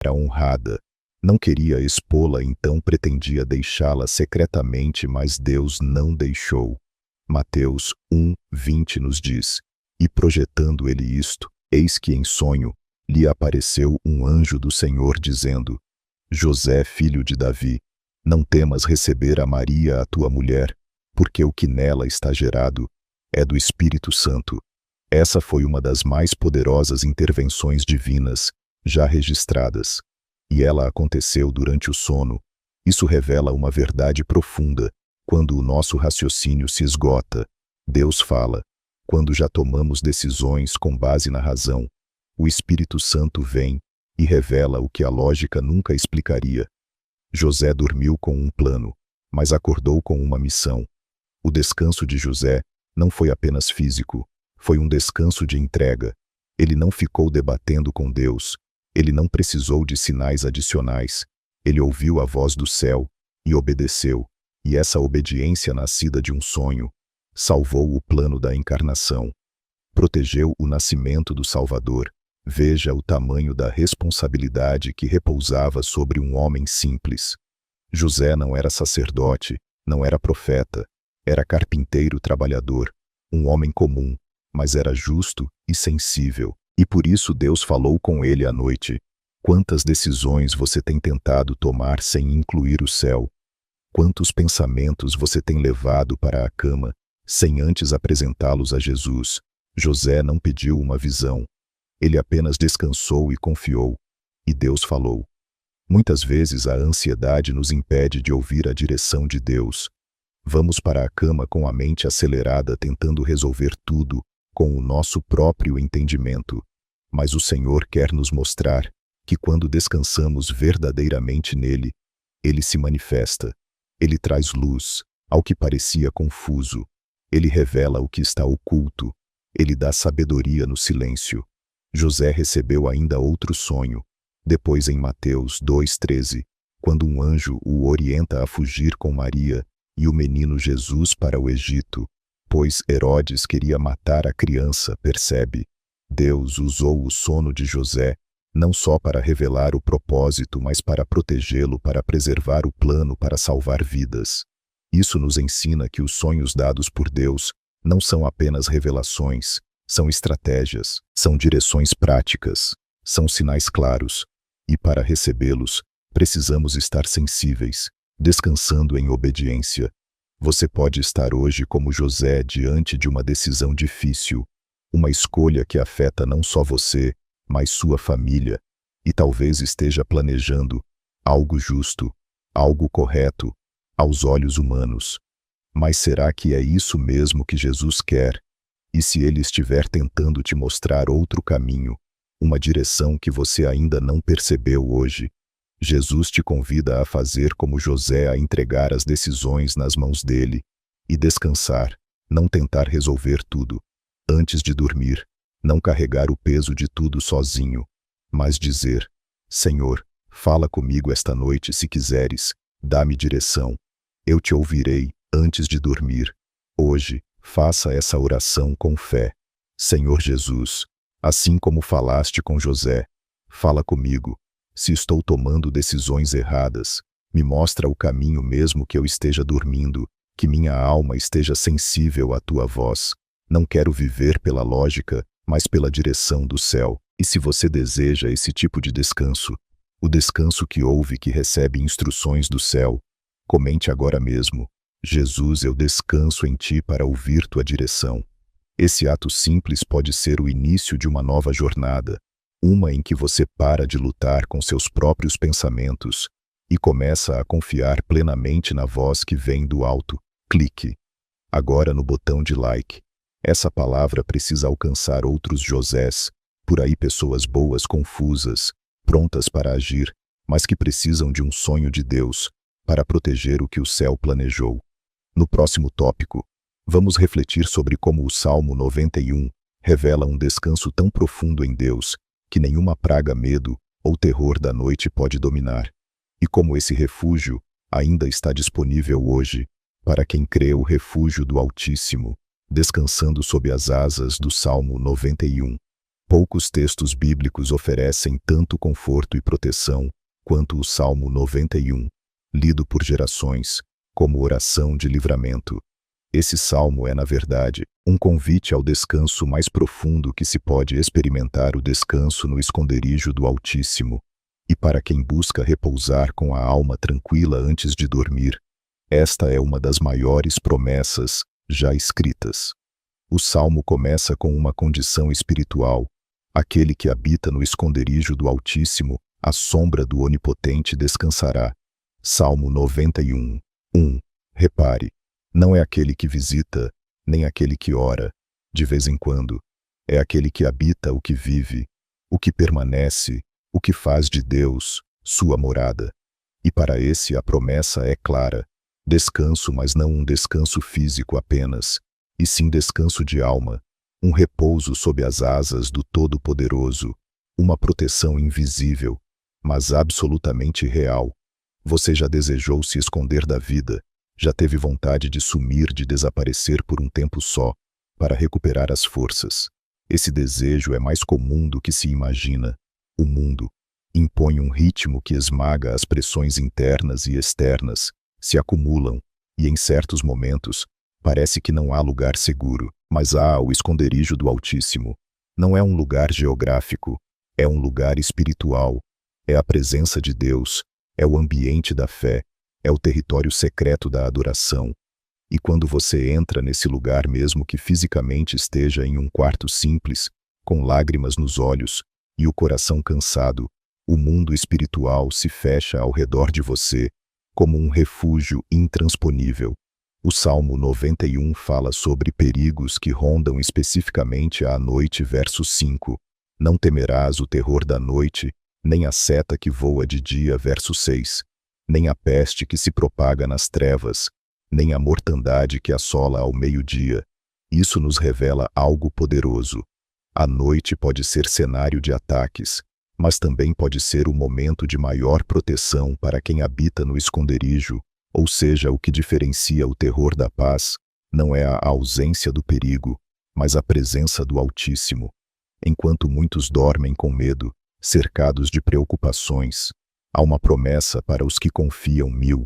era honrada. Não queria expô-la, então pretendia deixá-la secretamente, mas Deus não deixou. Mateus 1:20 nos diz: E projetando ele isto, eis que em sonho lhe apareceu um anjo do Senhor dizendo: José, filho de Davi, não temas receber a Maria, a tua mulher, porque o que nela está gerado é do Espírito Santo. Essa foi uma das mais poderosas intervenções divinas já registradas. E ela aconteceu durante o sono. Isso revela uma verdade profunda. Quando o nosso raciocínio se esgota, Deus fala. Quando já tomamos decisões com base na razão, o Espírito Santo vem e revela o que a lógica nunca explicaria. José dormiu com um plano, mas acordou com uma missão. O descanso de José não foi apenas físico, foi um descanso de entrega. Ele não ficou debatendo com Deus. Ele não precisou de sinais adicionais. Ele ouviu a voz do céu e obedeceu. E essa obediência nascida de um sonho salvou o plano da encarnação. Protegeu o nascimento do Salvador. Veja o tamanho da responsabilidade que repousava sobre um homem simples. José não era sacerdote, não era profeta, era carpinteiro trabalhador, um homem comum, mas era justo e sensível. E por isso Deus falou com ele à noite. Quantas decisões você tem tentado tomar sem incluir o céu? Quantos pensamentos você tem levado para a cama sem antes apresentá-los a Jesus? José não pediu uma visão. Ele apenas descansou e confiou. E Deus falou. Muitas vezes a ansiedade nos impede de ouvir a direção de Deus. Vamos para a cama com a mente acelerada, tentando resolver tudo com o nosso próprio entendimento. Mas o Senhor quer nos mostrar que quando descansamos verdadeiramente nele, ele se manifesta. Ele traz luz ao que parecia confuso. Ele revela o que está oculto. Ele dá sabedoria no silêncio. José recebeu ainda outro sonho. Depois em Mateus 2:13, quando um anjo o orienta a fugir com Maria e o menino Jesus para o Egito, pois Herodes queria matar a criança, percebe? Deus usou o sono de José não só para revelar o propósito, mas para protegê-lo, para preservar o plano, para salvar vidas. Isso nos ensina que os sonhos dados por Deus não são apenas revelações, são estratégias, são direções práticas, são sinais claros. E para recebê-los, precisamos estar sensíveis, descansando em obediência. Você pode estar hoje como José diante de uma decisão difícil, uma escolha que afeta não só você, mas sua família, e talvez esteja planejando algo justo, algo correto, aos olhos humanos. Mas será que é isso mesmo que Jesus quer? E se ele estiver tentando te mostrar outro caminho, uma direção que você ainda não percebeu hoje? Jesus te convida a fazer como José, a entregar as decisões nas mãos dele e descansar, não tentar resolver tudo. Antes de dormir, não carregar o peso de tudo sozinho, mas dizer: Senhor, fala comigo esta noite se quiseres, dá-me direção. Eu te ouvirei antes de dormir. Hoje, faça essa oração com fé. Senhor Jesus, assim como falaste com José, fala comigo. Se estou tomando decisões erradas, me mostra o caminho mesmo que eu esteja dormindo, que minha alma esteja sensível à tua voz. Não quero viver pela lógica, mas pela direção do céu. E se você deseja esse tipo de descanso, o descanso que ouve, que recebe instruções do céu, comente agora mesmo: Jesus, eu descanso em ti para ouvir tua direção. Esse ato simples pode ser o início de uma nova jornada, uma em que você para de lutar com seus próprios pensamentos e começa a confiar plenamente na voz que vem do alto. Clique agora no botão de like. Essa palavra precisa alcançar outros Josés, por aí, pessoas boas, confusas, prontas para agir, mas que precisam de um sonho de Deus para proteger o que o céu planejou. No próximo tópico, vamos refletir sobre como o Salmo 91 revela um descanso tão profundo em Deus que nenhuma praga, medo ou terror da noite pode dominar, e como esse refúgio ainda está disponível hoje para quem crê, o refúgio do Altíssimo, descansando sob as asas do Salmo 91. Poucos textos bíblicos oferecem tanto conforto e proteção quanto o Salmo 91, lido por gerações, como oração de livramento. Esse salmo é, na verdade, um convite ao descanso mais profundo que se pode experimentar, o descanso no esconderijo do Altíssimo. E para quem busca repousar com a alma tranquila antes de dormir, esta é uma das maiores promessas já escritas. O salmo começa com uma condição espiritual. Aquele que habita no esconderijo do Altíssimo, à sombra do Onipotente descansará. Salmo 91, 1. Repare, não é aquele que visita, nem aquele que ora, de vez em quando. É aquele que habita o que vive, o que permanece, o que faz de Deus sua morada. E para esse a promessa é clara: descanso, mas não um descanso físico apenas, e sim descanso de alma, um repouso sob as asas do Todo-Poderoso, uma proteção invisível, mas absolutamente real. Você já desejou se esconder da vida, já teve vontade de sumir, de desaparecer por um tempo só, para recuperar as forças. Esse desejo é mais comum do que se imagina. O mundo impõe um ritmo que esmaga, as pressões internas e externas se acumulam, e em certos momentos, parece que não há lugar seguro, mas há o esconderijo do Altíssimo. Não é um lugar geográfico, é um lugar espiritual, é a presença de Deus, é o ambiente da fé, é o território secreto da adoração. E quando você entra nesse lugar, mesmo que fisicamente esteja em um quarto simples, com lágrimas nos olhos e o coração cansado, o mundo espiritual se fecha ao redor de você, como um refúgio intransponível. O Salmo 91 fala sobre perigos que rondam especificamente à noite, verso 5. Não temerás o terror da noite, nem a seta que voa de dia, verso 6. Nem a peste que se propaga nas trevas, nem a mortandade que assola ao meio-dia. Isso nos revela algo poderoso. A noite pode ser cenário de ataques, mas também pode ser o momento de maior proteção para quem habita no esconderijo, ou seja, o que diferencia o terror da paz não é a ausência do perigo, mas a presença do Altíssimo. Enquanto muitos dormem com medo, cercados de preocupações, há uma promessa para os que confiam: 1000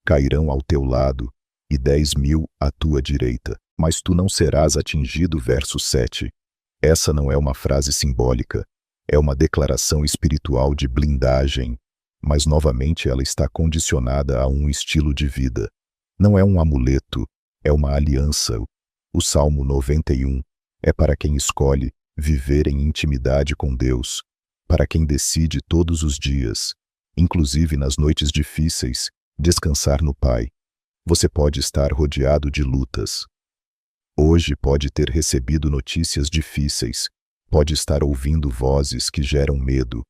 cairão ao teu lado e 10.000 à tua direita, mas tu não serás atingido, verso 7. Essa não é uma frase simbólica, é uma declaração espiritual de blindagem, mas novamente ela está condicionada a um estilo de vida. Não é um amuleto, é uma aliança. O Salmo 91 é para quem escolhe viver em intimidade com Deus, para quem decide todos os dias, inclusive nas noites difíceis, descansar no Pai. Você pode estar rodeado de lutas. Hoje pode ter recebido notícias difíceis, pode estar ouvindo vozes que geram medo,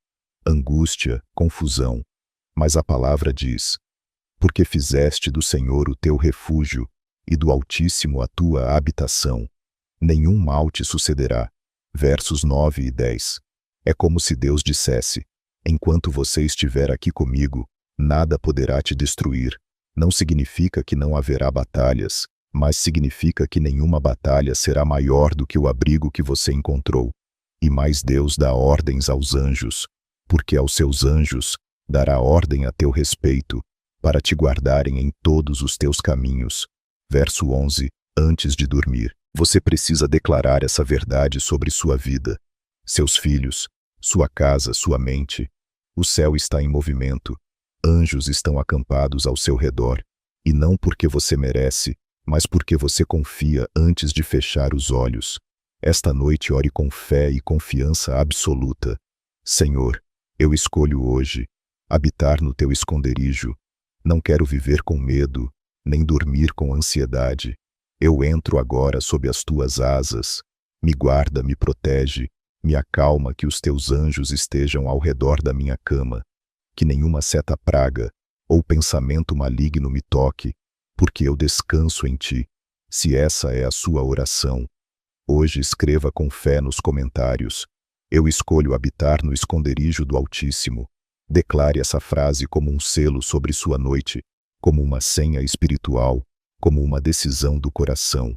angústia, confusão. Mas a palavra diz: porque fizeste do Senhor o teu refúgio e do Altíssimo a tua habitação, nenhum mal te sucederá. Versos 9 e 10. É como se Deus dissesse: enquanto você estiver aqui comigo, nada poderá te destruir. Não significa que não haverá batalhas, mas significa que nenhuma batalha será maior do que o abrigo que você encontrou. E mais, Deus dá ordens aos anjos, porque aos seus anjos dará ordem a teu respeito, para te guardarem em todos os teus caminhos. Verso 11. Antes de dormir, você precisa declarar essa verdade sobre sua vida, seus filhos, sua casa, sua mente. O céu está em movimento. Anjos estão acampados ao seu redor, e não porque você merece, mas porque você confia antes de fechar os olhos. Esta noite ore com fé e confiança absoluta. Senhor, eu escolho hoje habitar no teu esconderijo. Não quero viver com medo, nem dormir com ansiedade. Eu entro agora sob as tuas asas. Me guarda, me protege, me acalma, que os teus anjos estejam ao redor da minha cama. Que nenhuma seta praga ou pensamento maligno me toque, porque eu descanso em ti. Se essa é a sua oração, hoje escreva com fé nos comentários: eu escolho habitar no esconderijo do Altíssimo. Declare essa frase como um selo sobre sua noite, como uma senha espiritual, como uma decisão do coração.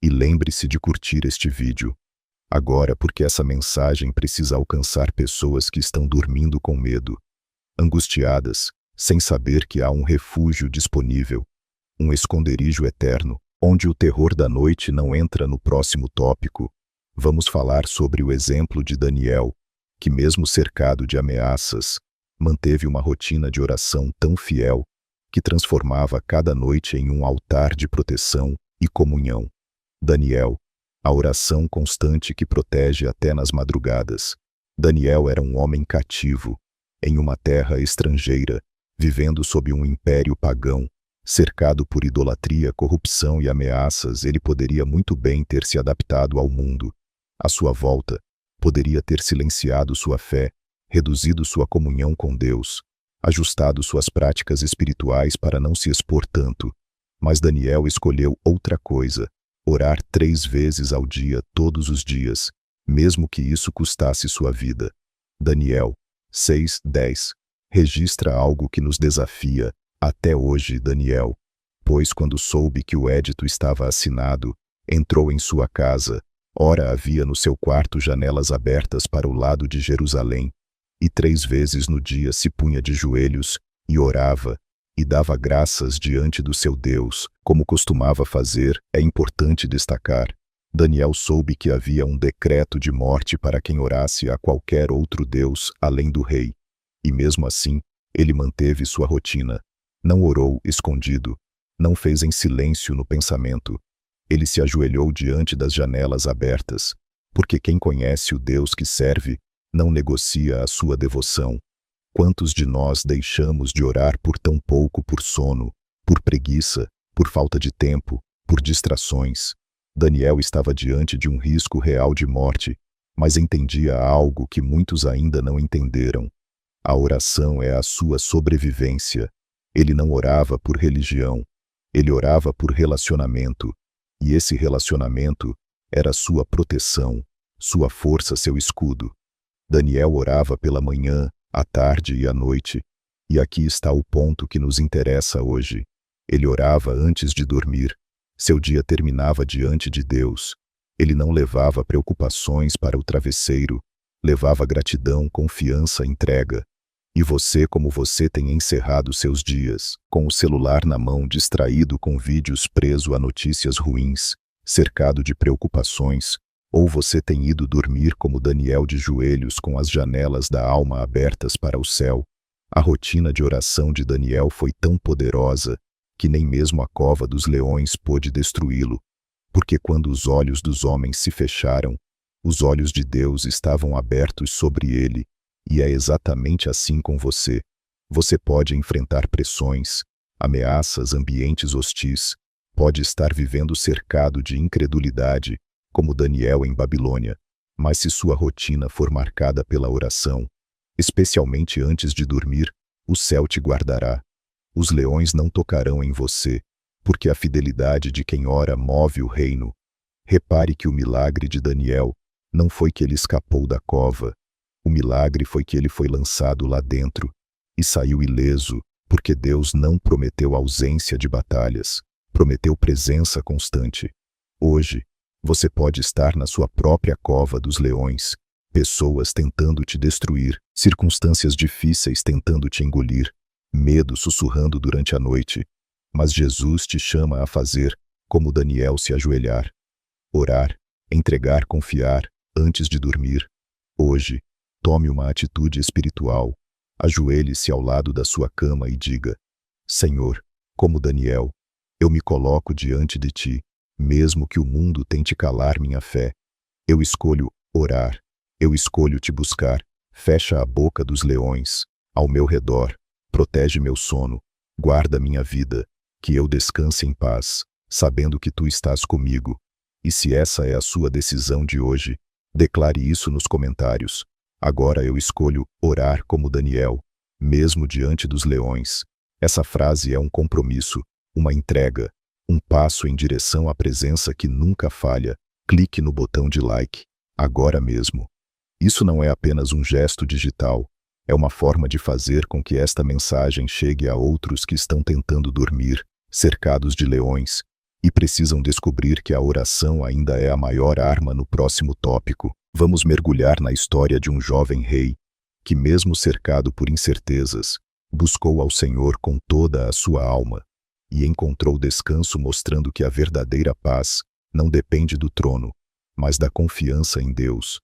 E lembre-se de curtir este vídeo. Agora, porque essa mensagem precisa alcançar pessoas que estão dormindo com medo, angustiadas, sem saber que há um refúgio disponível, um esconderijo eterno, onde o terror da noite não entra no próximo tópico. Vamos falar sobre o exemplo de Daniel, que mesmo cercado de ameaças, manteve uma rotina de oração tão fiel que transformava cada noite em um altar de proteção e comunhão. Daniel, a oração constante que protege até nas madrugadas. Daniel era um homem cativo, em uma terra estrangeira, vivendo sob um império pagão, cercado por idolatria, corrupção e ameaças. Ele poderia muito bem ter se adaptado ao mundo à sua volta, poderia ter silenciado sua fé, reduzido sua comunhão com Deus, ajustado suas práticas espirituais para não se expor tanto. Mas Daniel escolheu outra coisa: orar 3 vezes ao dia, todos os dias, mesmo que isso custasse sua vida. Daniel 6:10 registra algo que nos desafia até hoje. Daniel, pois quando soube que o edito estava assinado, entrou em sua casa. Ora, havia no seu quarto janelas abertas para o lado de Jerusalém, e 3 vezes no dia se punha de joelhos e orava, e dava graças diante do seu Deus, como costumava fazer. É importante destacar: Daniel soube que havia um decreto de morte para quem orasse a qualquer outro Deus além do rei. E mesmo assim, ele manteve sua rotina. Não orou escondido, não fez em silêncio no pensamento. Ele se ajoelhou diante das janelas abertas, porque quem conhece o Deus que serve não negocia a sua devoção. Quantos de nós deixamos de orar por tão pouco, por sono, por preguiça, por falta de tempo, por distrações? Daniel estava diante de um risco real de morte, mas entendia algo que muitos ainda não entenderam. A oração é a sua sobrevivência. Ele não orava por religião, ele orava por relacionamento, e esse relacionamento era sua proteção, sua força, seu escudo. Daniel orava pela manhã, à tarde e à noite, e aqui está o ponto que nos interessa hoje. Ele orava antes de dormir. Seu dia terminava diante de Deus. Ele não levava preocupações para o travesseiro, levava gratidão, confiança, entrega. E você, como você tem encerrado seus dias, com o celular na mão, distraído com vídeos, preso a notícias ruins, cercado de preocupações, ou você tem ido dormir como Daniel, de joelhos, com as janelas da alma abertas para o céu? A rotina de oração de Daniel foi tão poderosa que nem mesmo a cova dos leões pôde destruí-lo, porque quando os olhos dos homens se fecharam, os olhos de Deus estavam abertos sobre ele. E é exatamente assim com você. Você pode enfrentar pressões, ameaças, ambientes hostis, pode estar vivendo cercado de incredulidade, como Daniel em Babilônia, mas se sua rotina for marcada pela oração, especialmente antes de dormir, o céu te guardará. Os leões não tocarão em você, porque a fidelidade de quem ora move o reino. Repare que o milagre de Daniel não foi que ele escapou da cova. O milagre foi que ele foi lançado lá dentro e saiu ileso, porque Deus não prometeu ausência de batalhas, prometeu presença constante. Hoje, você pode estar na sua própria cova dos leões, pessoas tentando te destruir, circunstâncias difíceis tentando te engolir, medo sussurrando durante a noite, mas Jesus te chama a fazer como Daniel: se ajoelhar, orar, entregar, confiar, antes de dormir. Hoje, tome uma atitude espiritual, ajoelhe-se ao lado da sua cama e diga: Senhor, como Daniel, eu me coloco diante de ti, mesmo que o mundo tente calar minha fé. Eu escolho orar, eu escolho te buscar. Fecha a boca dos leões ao meu redor, protege meu sono, guarda minha vida, que eu descanse em paz, sabendo que tu estás comigo. E se essa é a sua decisão de hoje, declare isso nos comentários. Agora eu escolho orar como Daniel, mesmo diante dos leões. Essa frase é um compromisso, uma entrega, um passo em direção à presença que nunca falha. Clique no botão de like, agora mesmo. Isso não é apenas um gesto digital, é uma forma de fazer com que esta mensagem chegue a outros que estão tentando dormir, cercados de leões, e precisam descobrir que a oração ainda é a maior arma. No próximo tópico, vamos mergulhar na história de um jovem rei que, mesmo cercado por incertezas, buscou ao Senhor com toda a sua alma e encontrou descanso, mostrando que a verdadeira paz não depende do trono, mas da confiança em Deus.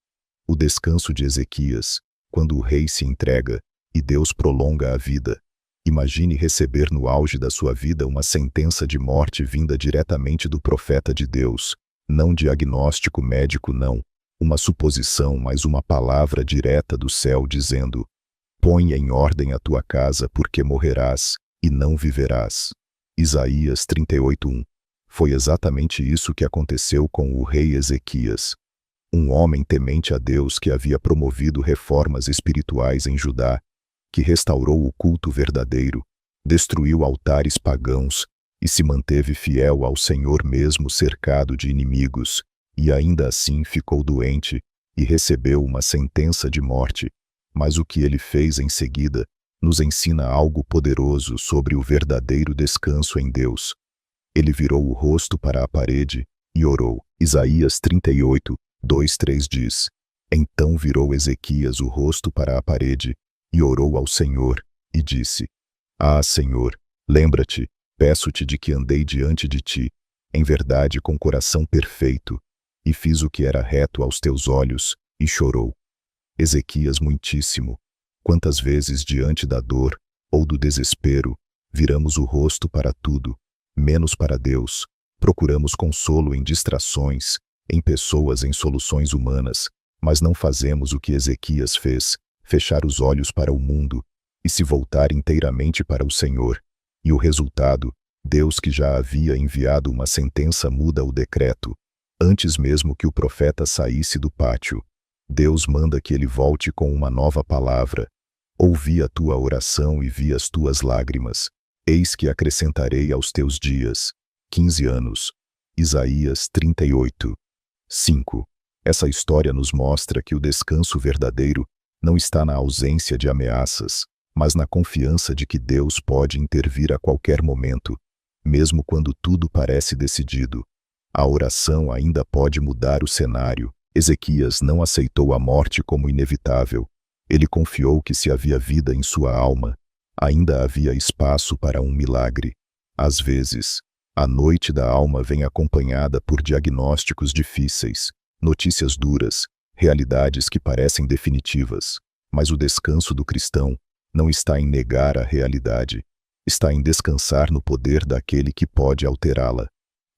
O descanso de Ezequias, quando o rei se entrega e Deus prolonga a vida. Imagine receber no auge da sua vida uma sentença de morte vinda diretamente do profeta de Deus, não diagnóstico médico, não, uma suposição, mas uma palavra direta do céu dizendo: põe em ordem a tua casa, porque morrerás e não viverás. Isaías 38:1. Foi exatamente isso que aconteceu com o rei Ezequias. Um homem temente a Deus que havia promovido reformas espirituais em Judá, que restaurou o culto verdadeiro, destruiu altares pagãos e se manteve fiel ao Senhor mesmo cercado de inimigos, e ainda assim ficou doente e recebeu uma sentença de morte. Mas o que ele fez em seguida nos ensina algo poderoso sobre o verdadeiro descanso em Deus. Ele virou o rosto para a parede e orou. Isaías 38:2-3 diz: Então virou Ezequias o rosto para a parede e orou ao Senhor, e disse: Ah, Senhor, lembra-te, peço-te, de que andei diante de ti, em verdade com coração perfeito, e fiz o que era reto aos teus olhos, e chorou. Ezequias muitíssimo. Quantas vezes diante da dor ou do desespero viramos o rosto para tudo, menos para Deus, procuramos consolo em distrações, em pessoas, em soluções humanas, mas não fazemos o que Ezequias fez, fechar os olhos para o mundo e se voltar inteiramente para o Senhor. E o resultado, Deus, que já havia enviado uma sentença, muda o decreto. Antes mesmo que o profeta saísse do pátio, Deus manda que ele volte com uma nova palavra. Ouvi a tua oração e vi as tuas lágrimas. Eis que acrescentarei aos teus dias 15 anos. Isaías 38:5. Essa história nos mostra que o descanso verdadeiro não está na ausência de ameaças, mas na confiança de que Deus pode intervir a qualquer momento, mesmo quando tudo parece decidido. A oração ainda pode mudar o cenário. Ezequias não aceitou a morte como inevitável. Ele confiou que, se havia vida em sua alma, ainda havia espaço para um milagre. Às vezes, a noite da alma vem acompanhada por diagnósticos difíceis, notícias duras, realidades que parecem definitivas. Mas o descanso do cristão não está em negar a realidade, está em descansar no poder daquele que pode alterá-la.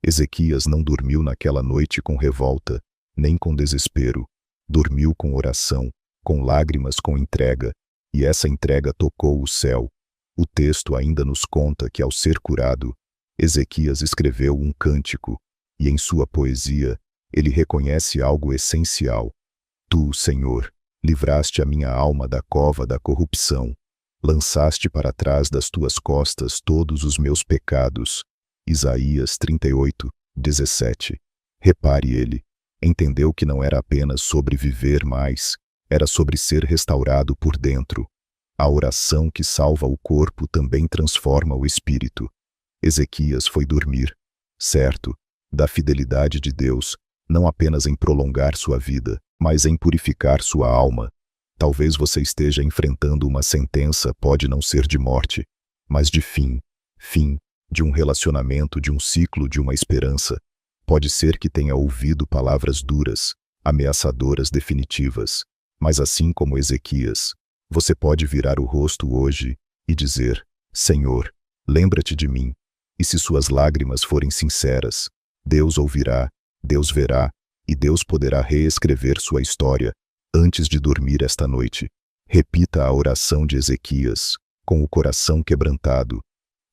Ezequias não dormiu naquela noite com revolta, nem com desespero. Dormiu com oração, com lágrimas, com entrega, e essa entrega tocou o céu. O texto ainda nos conta que, ao ser curado, Ezequias escreveu um cântico, e em sua poesia, ele reconhece algo essencial. Tu, Senhor, livraste a minha alma da cova da corrupção. Lançaste para trás das tuas costas todos os meus pecados. Isaías 38:17. Repare, ele entendeu que não era apenas sobre viver mais, era sobre ser restaurado por dentro. A oração que salva o corpo também transforma o espírito. Ezequias foi dormir, certo, da fidelidade de Deus, não apenas em prolongar sua vida, mas em purificar sua alma. Talvez você esteja enfrentando uma sentença, pode não ser de morte, mas de fim, de um relacionamento, de um ciclo, de uma esperança. Pode ser que tenha ouvido palavras duras, ameaçadoras, definitivas, mas assim como Ezequias, você pode virar o rosto hoje e dizer: Senhor, lembra-te de mim. E se suas lágrimas forem sinceras, Deus ouvirá, Deus verá, e Deus poderá reescrever sua história. Antes de dormir esta noite, repita a oração de Ezequias, com o coração quebrantado.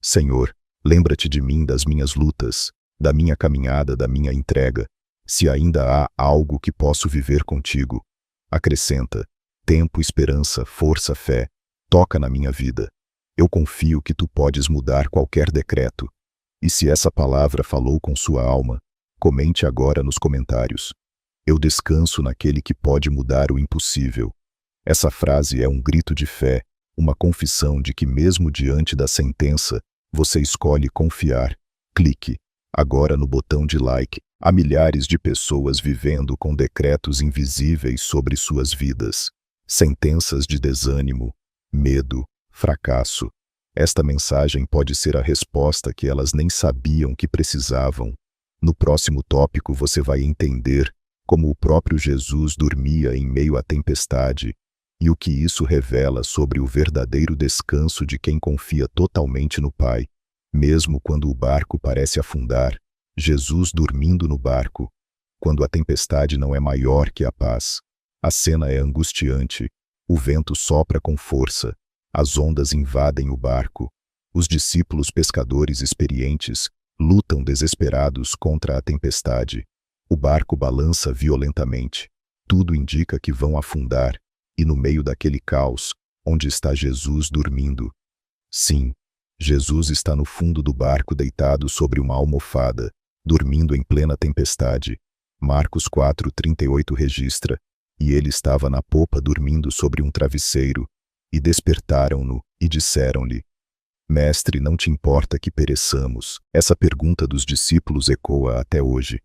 Senhor, lembra-te de mim, das minhas lutas, da minha caminhada, da minha entrega. Se ainda há algo que posso viver contigo, acrescenta tempo, esperança, força, fé. Toca na minha vida. Eu confio que tu podes mudar qualquer decreto. E se essa palavra falou com sua alma, comente agora nos comentários. Eu descanso naquele que pode mudar o impossível. Essa frase é um grito de fé, uma confissão de que, mesmo diante da sentença, você escolhe confiar. Clique Agora no botão de like, há milhares de pessoas vivendo com decretos invisíveis sobre suas vidas. Sentenças de desânimo, medo, fracasso. Esta mensagem pode ser a resposta que elas nem sabiam que precisavam. No próximo tópico você vai entender como o próprio Jesus dormia em meio à tempestade e o que isso revela sobre o verdadeiro descanso de quem confia totalmente no Pai. Mesmo quando o barco parece afundar, Jesus dormindo no barco. Quando a tempestade não é maior que a paz. A cena é angustiante. O vento sopra com força. As ondas invadem o barco. Os discípulos pescadores experientes lutam desesperados contra a tempestade. O barco balança violentamente. Tudo indica que vão afundar. E no meio daquele caos, onde está Jesus dormindo? Sim, Jesus está no fundo do barco deitado sobre uma almofada, dormindo em plena tempestade. Marcos 4:38 registra: e ele estava na popa dormindo sobre um travesseiro. E despertaram-no e disseram-lhe: Mestre, não te importa que pereçamos? Essa pergunta dos discípulos ecoa até hoje.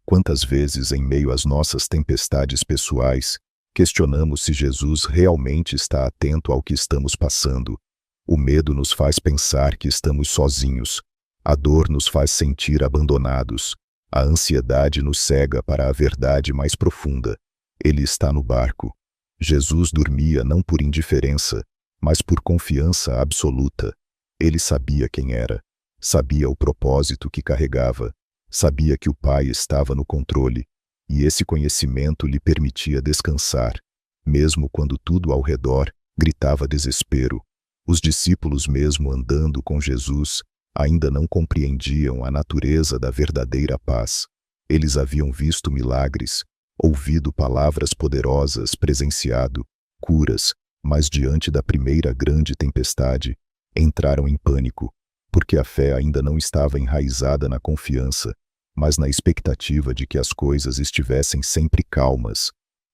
Quantas vezes, em meio às nossas tempestades pessoais, questionamos se Jesus realmente está atento ao que estamos passando? O medo nos faz pensar que estamos sozinhos. A dor nos faz sentir abandonados. A ansiedade nos cega para a verdade mais profunda. Ele está no barco. Jesus dormia não por indiferença, mas por confiança absoluta. Ele sabia quem era, sabia o propósito que carregava, sabia que o Pai estava no controle, e esse conhecimento lhe permitia descansar, mesmo quando tudo ao redor gritava desespero. Os discípulos, mesmo andando com Jesus, ainda não compreendiam a natureza da verdadeira paz. Eles haviam visto milagres, ouvido palavras poderosas, presenciado curas, mas diante da primeira grande tempestade, entraram em pânico, porque a fé ainda não estava enraizada na confiança, mas na expectativa de que as coisas estivessem sempre calmas.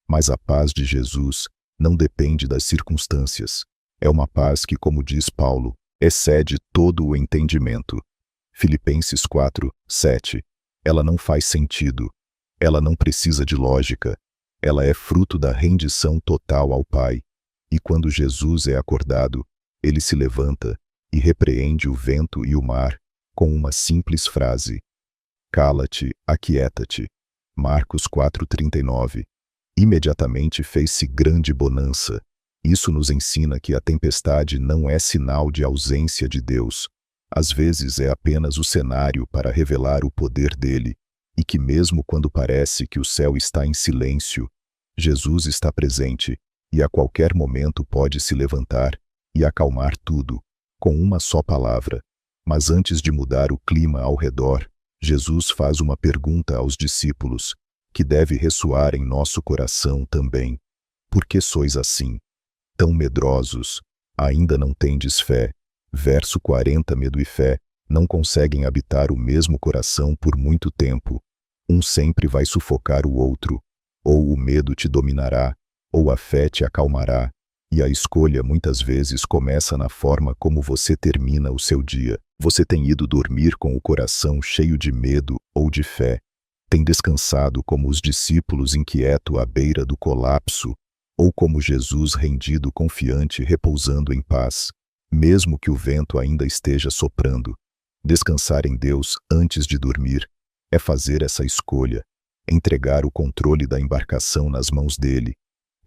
Mas a paz de Jesus não depende das circunstâncias. É uma paz que, como diz Paulo, excede todo o entendimento. Filipenses 4:7. Ela não faz sentido. Ela não precisa de lógica. Ela é fruto da rendição total ao Pai. E quando Jesus é acordado, ele se levanta e repreende o vento e o mar com uma simples frase: Cala-te, aquieta-te. Marcos 4:39. Imediatamente fez-se grande bonança. Isso nos ensina que a tempestade não é sinal de ausência de Deus. Às vezes é apenas o cenário para revelar o poder dele, e que mesmo quando parece que o céu está em silêncio, Jesus está presente e a qualquer momento pode se levantar e acalmar tudo, com uma só palavra. Mas antes de mudar o clima ao redor, Jesus faz uma pergunta aos discípulos, que deve ressoar em nosso coração também. Por que sois assim? Tão medrosos? Ainda não tendes fé? Verso 40. Medo e fé não conseguem habitar o mesmo coração por muito tempo. Um sempre vai sufocar o outro. Ou o medo te dominará, ou a fé te acalmará. E a escolha muitas vezes começa na forma como você termina o seu dia. Você tem ido dormir com o coração cheio de medo ou de fé? Tem descansado como os discípulos inquieto à beira do colapso? Ou como Jesus rendido, confiante, repousando em paz, mesmo que o vento ainda esteja soprando? Descansar em Deus antes de dormir é fazer essa escolha, entregar o controle da embarcação nas mãos dele.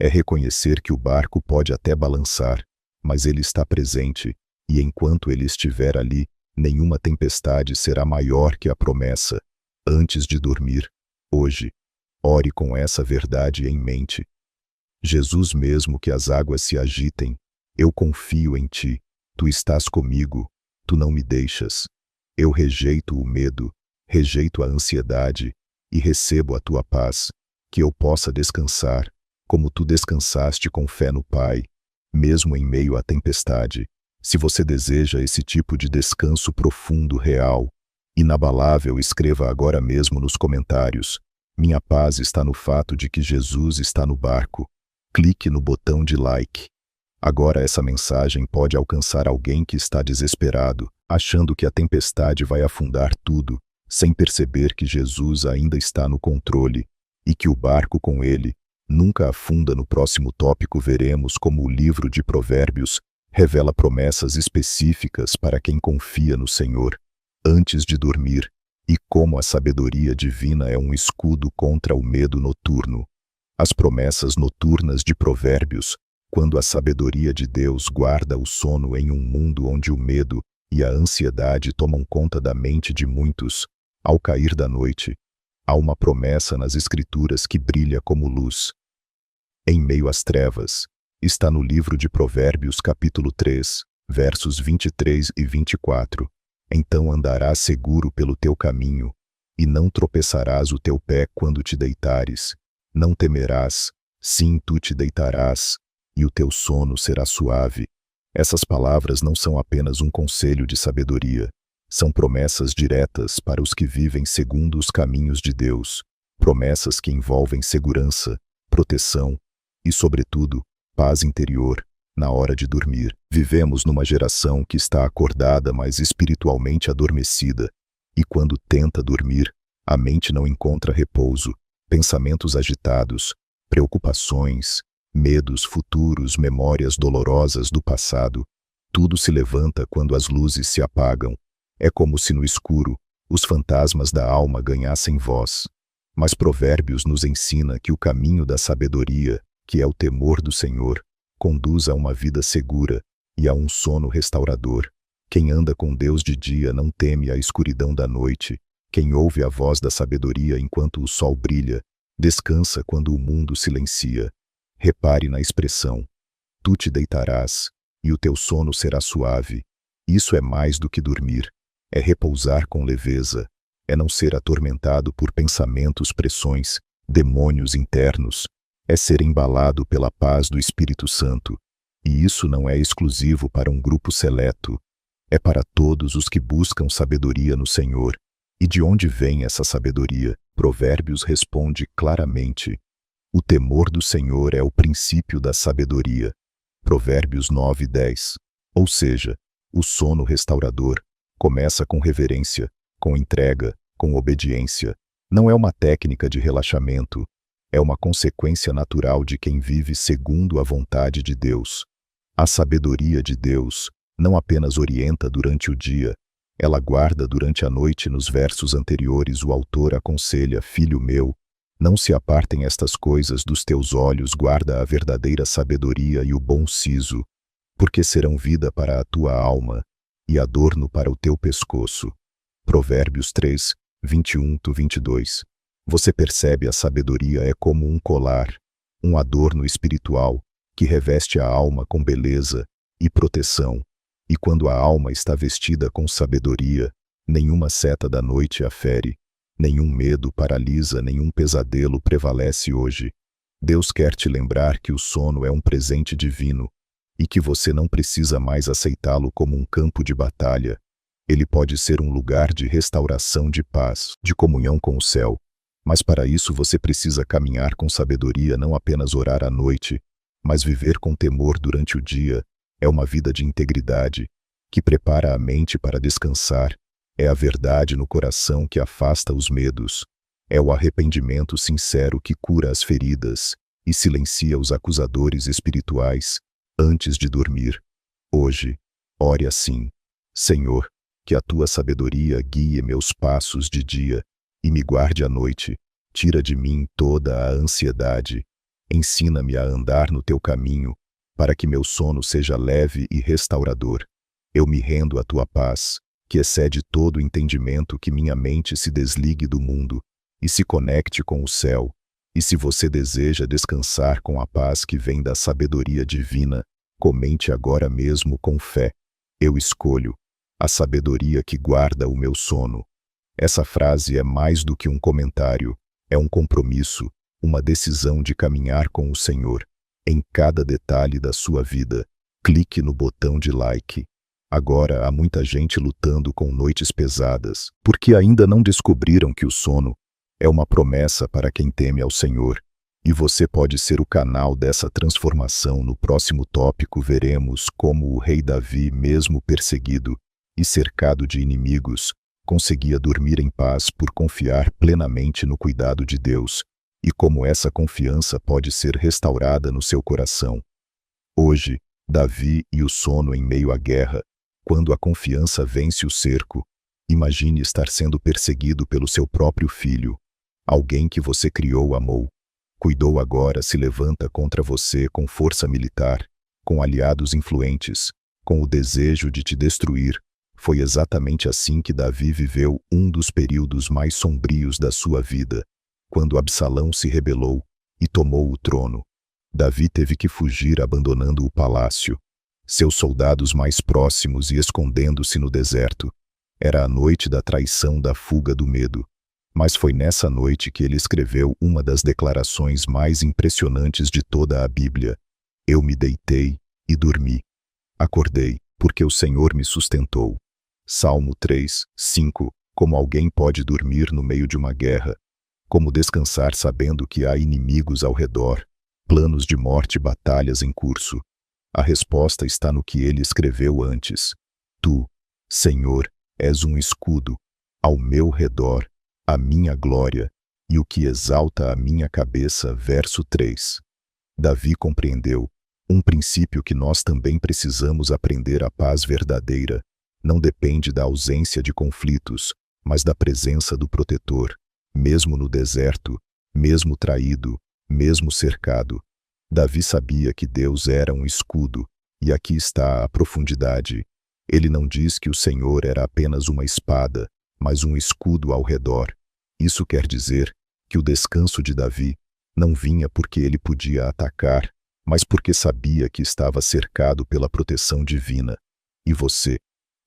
É reconhecer que o barco pode até balançar, mas ele está presente, e enquanto ele estiver ali, nenhuma tempestade será maior que a promessa. Antes de dormir, hoje, ore com essa verdade em mente. Jesus, mesmo que as águas se agitem, eu confio em ti, tu estás comigo, tu não me deixas. Eu rejeito o medo, rejeito a ansiedade e recebo a tua paz, que eu possa descansar, como tu descansaste com fé no Pai, mesmo em meio à tempestade. Se você deseja esse tipo de descanso profundo, real, inabalável, escreva agora mesmo nos comentários: minha paz está no fato de que Jesus está no barco. Clique no botão de like. Agora essa mensagem pode alcançar alguém que está desesperado, achando que a tempestade vai afundar tudo, sem perceber que Jesus ainda está no controle e que o barco com ele nunca afunda. No próximo tópico veremos como o livro de Provérbios revela promessas específicas para quem confia no Senhor antes de dormir e como a sabedoria divina é um escudo contra o medo noturno. As promessas noturnas de Provérbios, quando a sabedoria de Deus guarda o sono em um mundo onde o medo e a ansiedade tomam conta da mente de muitos, ao cair da noite, há uma promessa nas Escrituras que brilha como luz. Em meio às trevas, está no livro de Provérbios capítulo 3, versos 23 e 24. Então andarás seguro pelo teu caminho, e não tropeçarás o teu pé quando te deitares. Não temerás, sim, tu te deitarás, e o teu sono será suave. Essas palavras não são apenas um conselho de sabedoria, são promessas diretas para os que vivem segundo os caminhos de Deus, promessas que envolvem segurança, proteção e, sobretudo, paz interior na hora de dormir. Vivemos numa geração que está acordada, mas espiritualmente adormecida, e quando tenta dormir, a mente não encontra repouso, pensamentos agitados, preocupações, medos futuros, memórias dolorosas do passado, tudo se levanta quando as luzes se apagam. É como se no escuro, os fantasmas da alma ganhassem voz. Mas Provérbios nos ensina que o caminho da sabedoria, que é o temor do Senhor, conduz a uma vida segura e a um sono restaurador. Quem anda com Deus de dia não teme a escuridão da noite. Quem ouve a voz da sabedoria enquanto o sol brilha, descansa quando o mundo silencia. Repare na expressão: tu te deitarás, e o teu sono será suave. Isso é mais do que dormir. É repousar com leveza. É não ser atormentado por pensamentos, pressões, demônios internos. É ser embalado pela paz do Espírito Santo. E isso não é exclusivo para um grupo seleto. É para todos os que buscam sabedoria no Senhor. E de onde vem essa sabedoria? Provérbios responde claramente: o temor do Senhor é o princípio da sabedoria. Provérbios 9:10. Ou seja, o sono restaurador começa com reverência, com entrega, com obediência. Não é uma técnica de relaxamento, é uma consequência natural de quem vive segundo a vontade de Deus. A sabedoria de Deus não apenas orienta durante o dia, ela guarda durante a noite. Nos versos anteriores o autor aconselha: filho meu, não se apartem estas coisas dos teus olhos, guarda a verdadeira sabedoria e o bom siso, porque serão vida para a tua alma e adorno para o teu pescoço. Provérbios 3, 21-22. Você percebe, a sabedoria é como um colar, um adorno espiritual, que reveste a alma com beleza e proteção. E quando a alma está vestida com sabedoria, nenhuma seta da noite a fere, nenhum medo paralisa, nenhum pesadelo prevalece hoje. Deus quer te lembrar que o sono é um presente divino e que você não precisa mais aceitá-lo como um campo de batalha. Ele pode ser um lugar de restauração, de paz, de comunhão com o céu. Mas para isso você precisa caminhar com sabedoria, não apenas orar à noite, mas viver com temor durante o dia. É uma vida de integridade, que prepara a mente para descansar. É a verdade no coração que afasta os medos. É o arrependimento sincero que cura as feridas e silencia os acusadores espirituais antes de dormir. Hoje, ore assim: Senhor, que a tua sabedoria guie meus passos de dia e me guarde à noite. Tira de mim toda a ansiedade. Ensina-me a andar no teu caminho, para que meu sono seja leve e restaurador. Eu me rendo à tua paz, que excede todo entendimento, que minha mente se desligue do mundo e se conecte com o céu. E se você deseja descansar com a paz que vem da sabedoria divina, comente agora mesmo com fé: eu escolho a sabedoria que guarda o meu sono. Essa frase é mais do que um comentário, é um compromisso, uma decisão de caminhar com o Senhor em cada detalhe da sua vida. Clique no botão de like. Agora há muita gente lutando com noites pesadas, porque ainda não descobriram que o sono é uma promessa para quem teme ao Senhor. E você pode ser o canal dessa transformação. No próximo tópico veremos como o rei Davi, mesmo perseguido e cercado de inimigos, conseguia dormir em paz por confiar plenamente no cuidado de Deus, e como essa confiança pode ser restaurada no seu coração. Hoje, Davi e o sono em meio à guerra, quando a confiança vence o cerco. Imagine estar sendo perseguido pelo seu próprio filho. Alguém que você criou, amou, cuidou, agora se levanta contra você com força militar, com aliados influentes, com o desejo de te destruir. Foi exatamente assim que Davi viveu um dos períodos mais sombrios da sua vida, quando Absalão se rebelou e tomou o trono. Davi teve que fugir abandonando o palácio, seus soldados mais próximos e escondendo-se no deserto. Era a noite da traição, da fuga, do medo. Mas foi nessa noite que ele escreveu uma das declarações mais impressionantes de toda a Bíblia. Eu me deitei e dormi. Acordei, porque o Senhor me sustentou. Salmo 3, 5. Como alguém pode dormir no meio de uma guerra? Como descansar sabendo que há inimigos ao redor, planos de morte e batalhas em curso? A resposta está no que ele escreveu antes. Tu, Senhor, és um escudo ao meu redor, a minha glória, e o que exalta a minha cabeça. Verso 3. Davi compreendeu um princípio que nós também precisamos aprender: a paz verdadeira não depende da ausência de conflitos, mas da presença do protetor, mesmo no deserto, mesmo traído, mesmo cercado. Davi sabia que Deus era um escudo, e aqui está a profundidade. Ele não diz que o Senhor era apenas uma espada, mas um escudo ao redor. Isso quer dizer que o descanso de Davi não vinha porque ele podia atacar, mas porque sabia que estava cercado pela proteção divina. E você?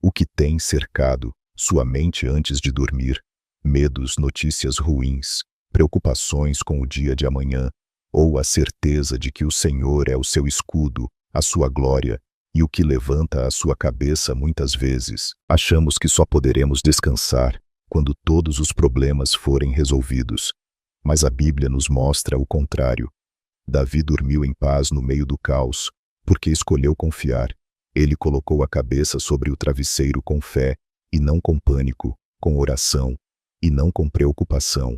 O que tem cercado sua mente antes de dormir? Medos, notícias ruins, preocupações com o dia de amanhã, ou a certeza de que o Senhor é o seu escudo, a sua glória, e o que levanta a sua cabeça? Muitas vezes, achamos que só poderemos descansar quando todos os problemas forem resolvidos. Mas a Bíblia nos mostra o contrário. Davi dormiu em paz no meio do caos, porque escolheu confiar. Ele colocou a cabeça sobre o travesseiro com fé, e não com pânico, com oração, e não com preocupação.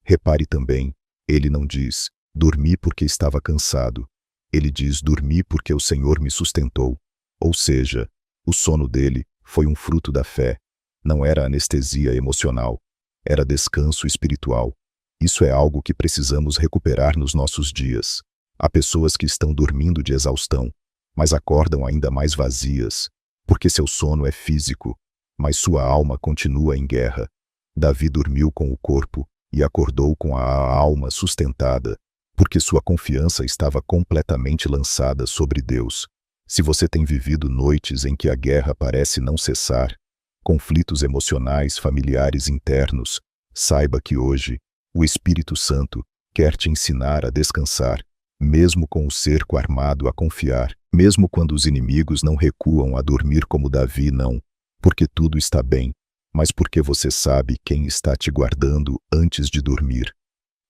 Repare também, ele não diz, dormi porque estava cansado. Ele diz, dormi porque o Senhor me sustentou. Ou seja, o sono dele foi um fruto da fé. Não era anestesia emocional, era descanso espiritual. Isso é algo que precisamos recuperar nos nossos dias. Há pessoas que estão dormindo de exaustão, mas acordam ainda mais vazias, porque seu sono é físico, mas sua alma continua em guerra. Davi dormiu com o corpo e acordou com a alma sustentada, porque sua confiança estava completamente lançada sobre Deus. Se você tem vivido noites em que a guerra parece não cessar, conflitos emocionais, familiares internos, saiba que hoje o Espírito Santo quer te ensinar a descansar, mesmo com o cerco armado, a confiar, mesmo quando os inimigos não recuam, a dormir como Davi, não porque tudo está bem, mas porque você sabe quem está te guardando antes de dormir.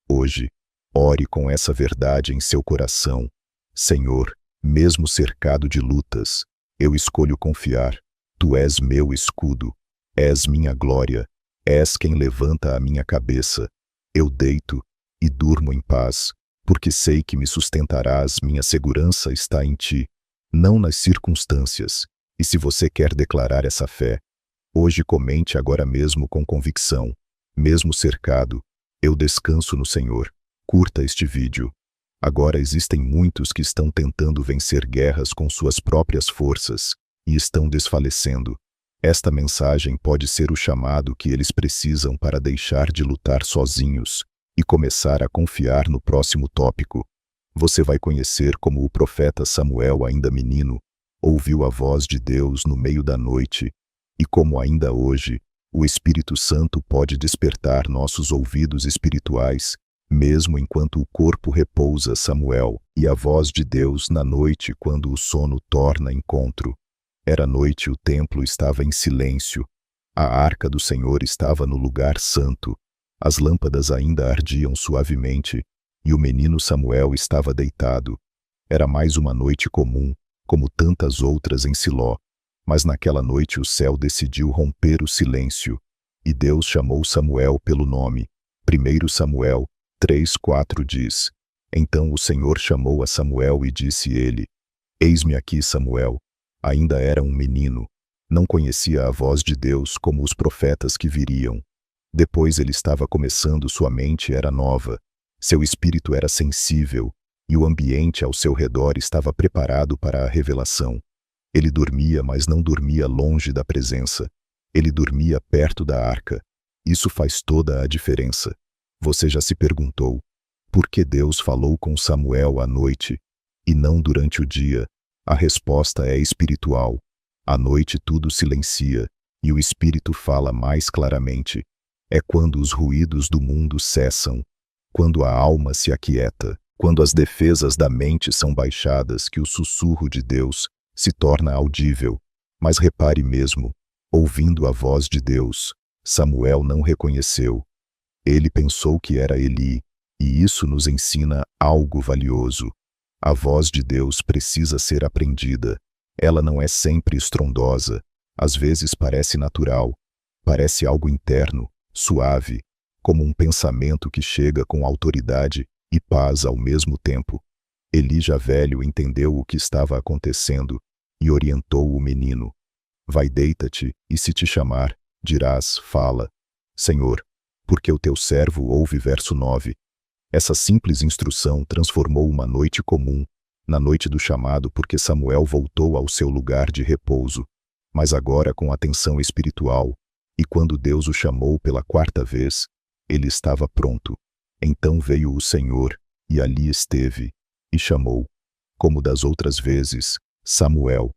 Hoje, ore com essa verdade em seu coração. Senhor, mesmo cercado de lutas, eu escolho confiar. Tu és meu escudo, és minha glória, és quem levanta a minha cabeça. Eu deito e durmo em paz, porque sei que me sustentarás. Minha segurança está em ti, não nas circunstâncias. E se você quer declarar essa fé, hoje comente agora mesmo com convicção. Mesmo cercado, eu descanso no Senhor. Curta este vídeo. Agora existem muitos que estão tentando vencer guerras com suas próprias forças e estão desfalecendo. Esta mensagem pode ser o chamado que eles precisam para deixar de lutar sozinhos e começar a confiar no próximo tópico. Você vai conhecer como o profeta Samuel, ainda menino, ouviu a voz de Deus no meio da noite, e como ainda hoje, o Espírito Santo pode despertar nossos ouvidos espirituais, mesmo enquanto o corpo repousa. Samuel e a voz de Deus na noite, quando o sono torna encontro. Era noite, o templo estava em silêncio, a arca do Senhor estava no lugar santo, as lâmpadas ainda ardiam suavemente, e o menino Samuel estava deitado. Era mais uma noite comum, como tantas outras em Siló, mas naquela noite o céu decidiu romper o silêncio. E Deus chamou Samuel pelo nome. 1 Samuel 3:4 diz: Então o Senhor chamou a Samuel e disse ele: Eis-me aqui, Samuel. Ainda era um menino. Não conhecia a voz de Deus como os profetas que viriam. Depois ele estava começando, sua mente era nova, seu espírito era sensível, e o ambiente ao seu redor estava preparado para a revelação. Ele dormia, mas não dormia longe da presença. Ele dormia perto da arca. Isso faz toda a diferença. Você já se perguntou, por que Deus falou com Samuel à noite e não durante o dia? A resposta é espiritual. À noite tudo silencia, e o espírito fala mais claramente. É quando os ruídos do mundo cessam, quando a alma se aquieta, quando as defesas da mente são baixadas, que o sussurro de Deus se torna audível. Mas repare mesmo, ouvindo a voz de Deus, Samuel não reconheceu. Ele pensou que era Eli, e isso nos ensina algo valioso. A voz de Deus precisa ser aprendida. Ela não é sempre estrondosa, às vezes parece natural, parece algo interno, suave, como um pensamento que chega com autoridade e paz ao mesmo tempo. Eli, já velho, entendeu o que estava acontecendo e orientou o menino. Vai, deita-te, e se te chamar, dirás, fala. Senhor, porque o teu servo ouve. Verso 9. Essa simples instrução transformou uma noite comum na noite do chamado, porque Samuel voltou ao seu lugar de repouso, mas agora com atenção espiritual, e quando Deus o chamou pela quarta vez, ele estava pronto. Então veio o Senhor, e ali esteve, e chamou, como das outras vezes, Samuel.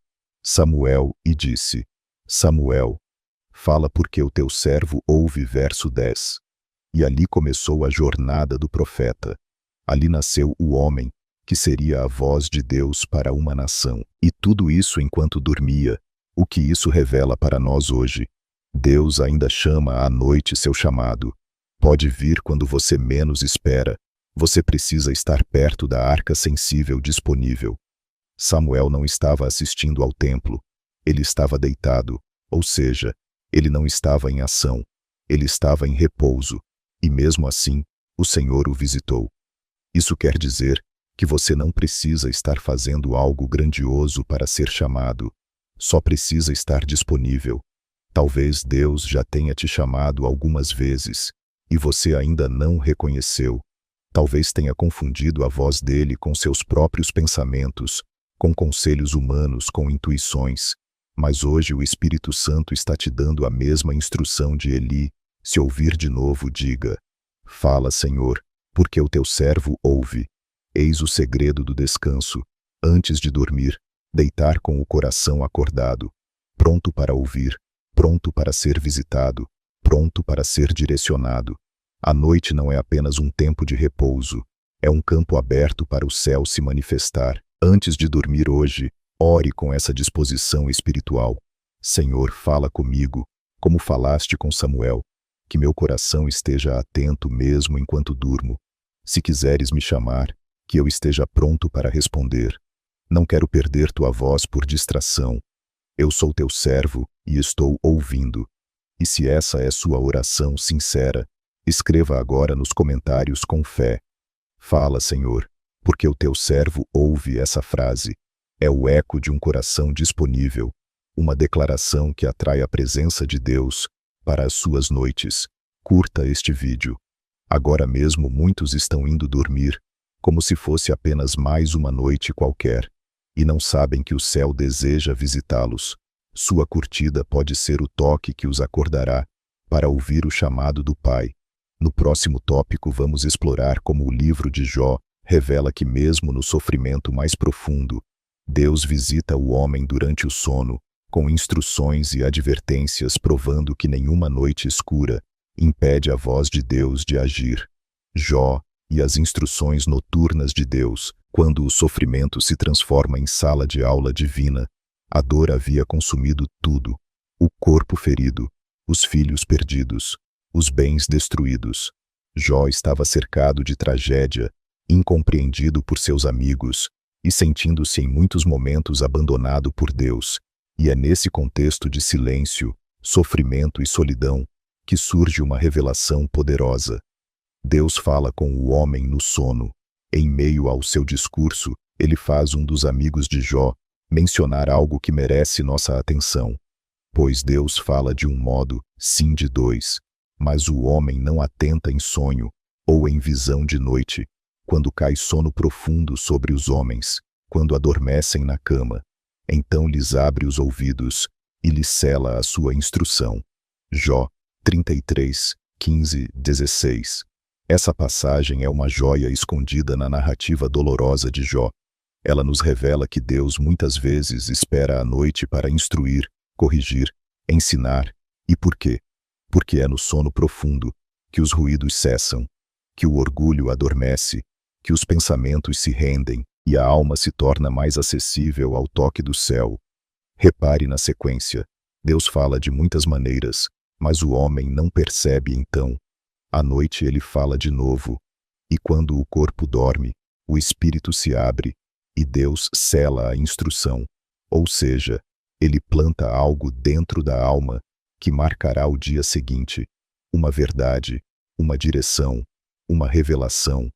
Samuel, e disse: Samuel, fala, porque o teu servo ouve. Verso 10. E ali começou a jornada do profeta. Ali nasceu o homem, que seria a voz de Deus para uma nação. E tudo isso enquanto dormia. O que isso revela para nós hoje? Deus ainda chama à noite seu chamado. Pode vir quando você menos espera. Você precisa estar perto da arca sensível disponível. Samuel não estava assistindo ao templo. Ele estava deitado, ou seja, ele não estava em ação. Ele estava em repouso. E mesmo assim, o Senhor o visitou. Isso quer dizer que você não precisa estar fazendo algo grandioso para ser chamado. Só precisa estar disponível. Talvez Deus já tenha te chamado algumas vezes, e você ainda não reconheceu. Talvez tenha confundido a voz dele com seus próprios pensamentos, com conselhos humanos, com intuições. Mas hoje o Espírito Santo está te dando a mesma instrução de Eli. Se ouvir de novo, diga: Fala, Senhor, porque o teu servo ouve. Eis o segredo do descanso. Antes de dormir, deitar com o coração acordado, pronto para ouvir, pronto para ser visitado, pronto para ser direcionado. A noite não é apenas um tempo de repouso, é um campo aberto para o céu se manifestar. Antes de dormir hoje, ore com essa disposição espiritual. Senhor, fala comigo, como falaste com Samuel, que meu coração esteja atento mesmo enquanto durmo. Se quiseres me chamar, que eu esteja pronto para responder. Não quero perder tua voz por distração. Eu sou teu servo e estou ouvindo. E se essa é sua oração sincera, escreva agora nos comentários com fé. Fala, Senhor, porque o teu servo ouve. Essa frase é o eco de um coração disponível, uma declaração que atrai a presença de Deus para as suas noites. Curta este vídeo. Agora mesmo muitos estão indo dormir, como se fosse apenas mais uma noite qualquer, e não sabem que o céu deseja visitá-los. Sua curtida pode ser o toque que os acordará para ouvir o chamado do Pai. No próximo tópico vamos explorar como o livro de Jó revela que mesmo no sofrimento mais profundo, Deus visita o homem durante o sono, com instruções e advertências, provando que nenhuma noite escura impede a voz de Deus de agir. Jó e as instruções noturnas de Deus, quando o sofrimento se transforma em sala de aula divina. A dor havia consumido tudo: o corpo ferido, os filhos perdidos, os bens destruídos. Jó estava cercado de tragédia, incompreendido por seus amigos e sentindo-se em muitos momentos abandonado por Deus. E é nesse contexto de silêncio, sofrimento e solidão que surge uma revelação poderosa. Deus fala com o homem no sono. Em meio ao seu discurso, ele faz um dos amigos de Jó mencionar algo que merece nossa atenção. Pois Deus fala de um modo, sim de dois, mas o homem não atenta em sonho, ou em visão de noite, quando cai sono profundo sobre os homens, quando adormecem na cama. Então lhes abre os ouvidos e lhes cela a sua instrução. Jó 33, 15, 16. Essa passagem é uma joia escondida na narrativa dolorosa de Jó. Ela nos revela que Deus muitas vezes espera a noite para instruir, corrigir, ensinar. E por quê? Porque é no sono profundo que os ruídos cessam, que o orgulho adormece, que os pensamentos se rendem e a alma se torna mais acessível ao toque do céu. Repare na sequência. Deus fala de muitas maneiras, mas o homem não percebe então. À noite ele fala de novo, e quando o corpo dorme, o espírito se abre, e Deus sela a instrução, ou seja, ele planta algo dentro da alma que marcará o dia seguinte, uma verdade, uma direção, uma revelação,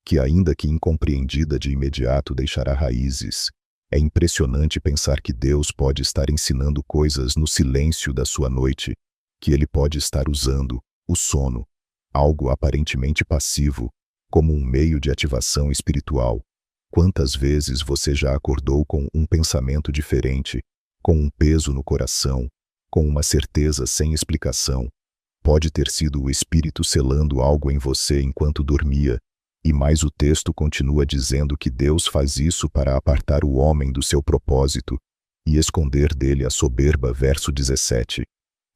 que ainda que incompreendida de imediato deixará raízes. É impressionante pensar que Deus pode estar ensinando coisas no silêncio da sua noite, que ele pode estar usando o sono, algo aparentemente passivo, como um meio de ativação espiritual. Quantas vezes você já acordou com um pensamento diferente, com um peso no coração, com uma certeza sem explicação? Pode ter sido o Espírito selando algo em você enquanto dormia, e mais o texto continua dizendo que Deus faz isso para apartar o homem do seu propósito e esconder dele a soberba, verso 17,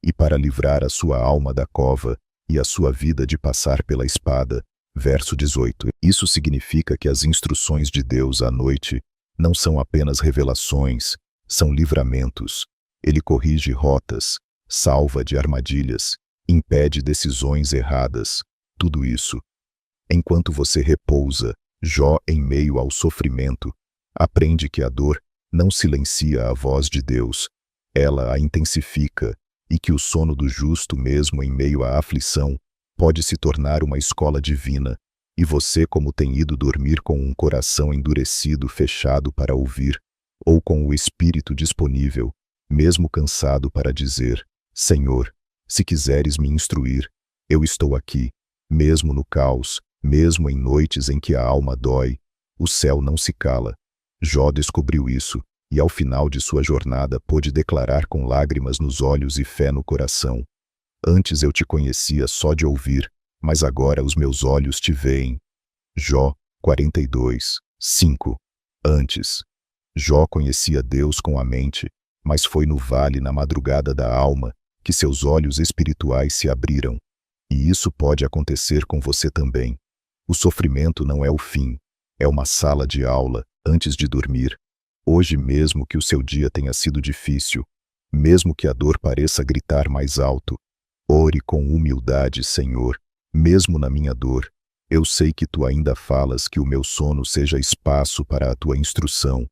e para livrar a sua alma da cova e a sua vida de passar pela espada, verso 18. Isso significa que as instruções de Deus à noite não são apenas revelações, são livramentos. Ele corrige rotas, salva de armadilhas, impede decisões erradas, tudo isso. Enquanto você repousa, Jó, em meio ao sofrimento, aprende que a dor não silencia a voz de Deus, ela a intensifica, e que o sono do justo, mesmo em meio à aflição, pode se tornar uma escola divina, e você, como tem ido dormir com um coração endurecido, fechado para ouvir, ou com o espírito disponível, mesmo cansado para dizer: Senhor, se quiseres me instruir, eu estou aqui, mesmo no caos, mesmo em noites em que a alma dói, o céu não se cala. Jó descobriu isso, e ao final de sua jornada pôde declarar com lágrimas nos olhos e fé no coração: Antes eu te conhecia só de ouvir, mas agora os meus olhos te veem. Jó 42, 5. Antes, Jó conhecia Deus com a mente, mas foi no vale na madrugada da alma que seus olhos espirituais se abriram. E isso pode acontecer com você também. O sofrimento não é o fim, é uma sala de aula antes de dormir. Hoje, mesmo que o seu dia tenha sido difícil, mesmo que a dor pareça gritar mais alto, ore com humildade: Senhor, mesmo na minha dor, eu sei que tu ainda falas, que o meu sono seja espaço para a tua instrução,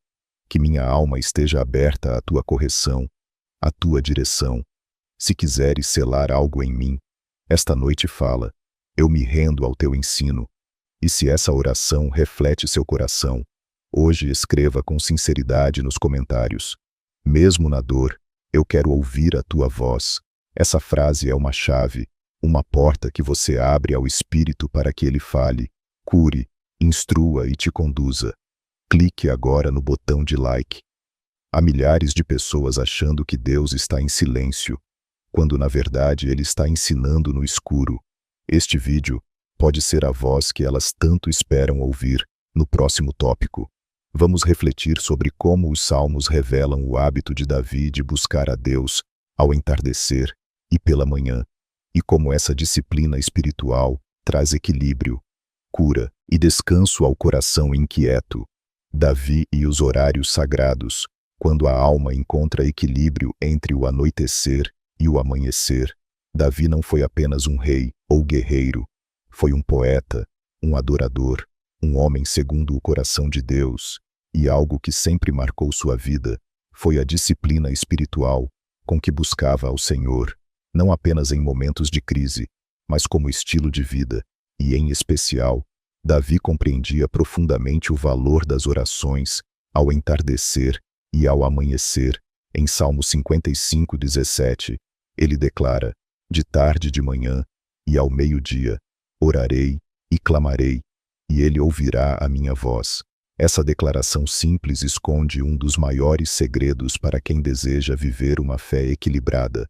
que minha alma esteja aberta à tua correção, à tua direção. Se quiseres selar algo em mim, esta noite fala, eu me rendo ao teu ensino. E se essa oração reflete seu coração, hoje escreva com sinceridade nos comentários: mesmo na dor, eu quero ouvir a tua voz. Essa frase é uma chave, uma porta que você abre ao Espírito para que ele fale, cure, instrua e te conduza. Clique agora no botão de like. Há milhares de pessoas achando que Deus está em silêncio, quando na verdade ele está ensinando no escuro. Este vídeo pode ser a voz que elas tanto esperam ouvir. No próximo tópico, vamos refletir sobre como os salmos revelam o hábito de Davi de buscar a Deus ao entardecer e pela manhã, e como essa disciplina espiritual traz equilíbrio, cura e descanso ao coração inquieto. Davi e os horários sagrados, quando a alma encontra equilíbrio entre o anoitecer e o amanhecer. Davi não foi apenas um rei ou guerreiro, foi um poeta, um adorador, um homem segundo o coração de Deus, e algo que sempre marcou sua vida foi a disciplina espiritual com que buscava ao Senhor. não apenas em momentos de crise, mas como estilo de vida, e em especial, Davi compreendia profundamente o valor das orações ao entardecer e ao amanhecer. Em Salmo 55:17, ele declara: de tarde e de manhã, e ao meio-dia, orarei e clamarei, e ele ouvirá a minha voz. Essa declaração simples esconde um dos maiores segredos para quem deseja viver uma fé equilibrada,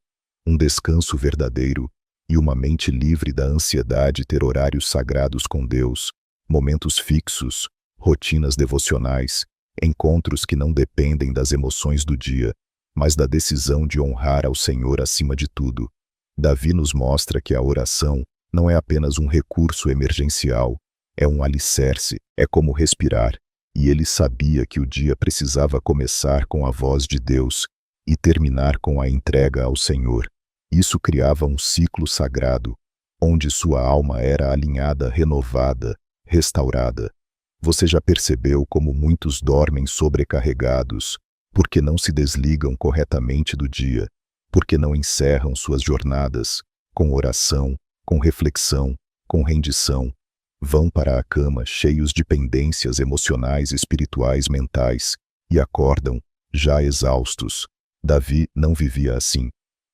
um descanso verdadeiro e uma mente livre da ansiedade. Ter horários sagrados com Deus, momentos fixos, rotinas devocionais, encontros que não dependem das emoções do dia, mas da decisão de honrar ao Senhor acima de tudo. Davi nos mostra que a oração não é apenas um recurso emergencial, é um alicerce, é como respirar, e ele sabia que o dia precisava começar com a voz de Deus e terminar com a entrega ao Senhor. Isso criava um ciclo sagrado, onde sua alma era alinhada, renovada, restaurada. Você já percebeu como muitos dormem sobrecarregados, porque não se desligam corretamente do dia, porque não encerram suas jornadas com oração, com reflexão, com rendição? Vão para a cama cheios de pendências emocionais, espirituais, mentais, e acordam, já exaustos. Davi não vivia assim.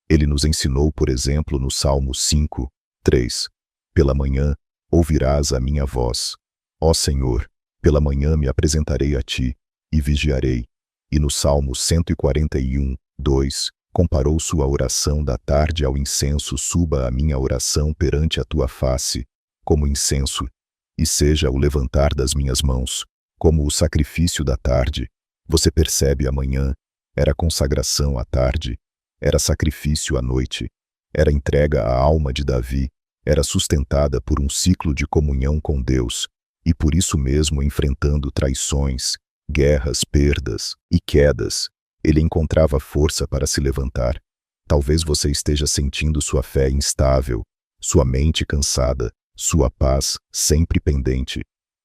Ele nos ensinou, por exemplo, no Salmo 5:3, pela manhã ouvirás a minha voz. Ó Senhor, pela manhã me apresentarei a ti, e vigiarei. E no Salmo 141:2, comparou sua oração da tarde ao incenso. Suba a minha oração perante a tua face, como incenso, e seja o levantar das minhas mãos, como o sacrifício da tarde. Você percebe, a manhã era consagração à tarde, era sacrifício à noite, era entrega à alma de Davi, era sustentada por um ciclo de comunhão com Deus, e por isso mesmo, enfrentando traições, guerras, perdas e quedas, ele encontrava força para se levantar. Talvez você esteja sentindo sua fé instável, sua mente cansada, sua paz sempre pendente.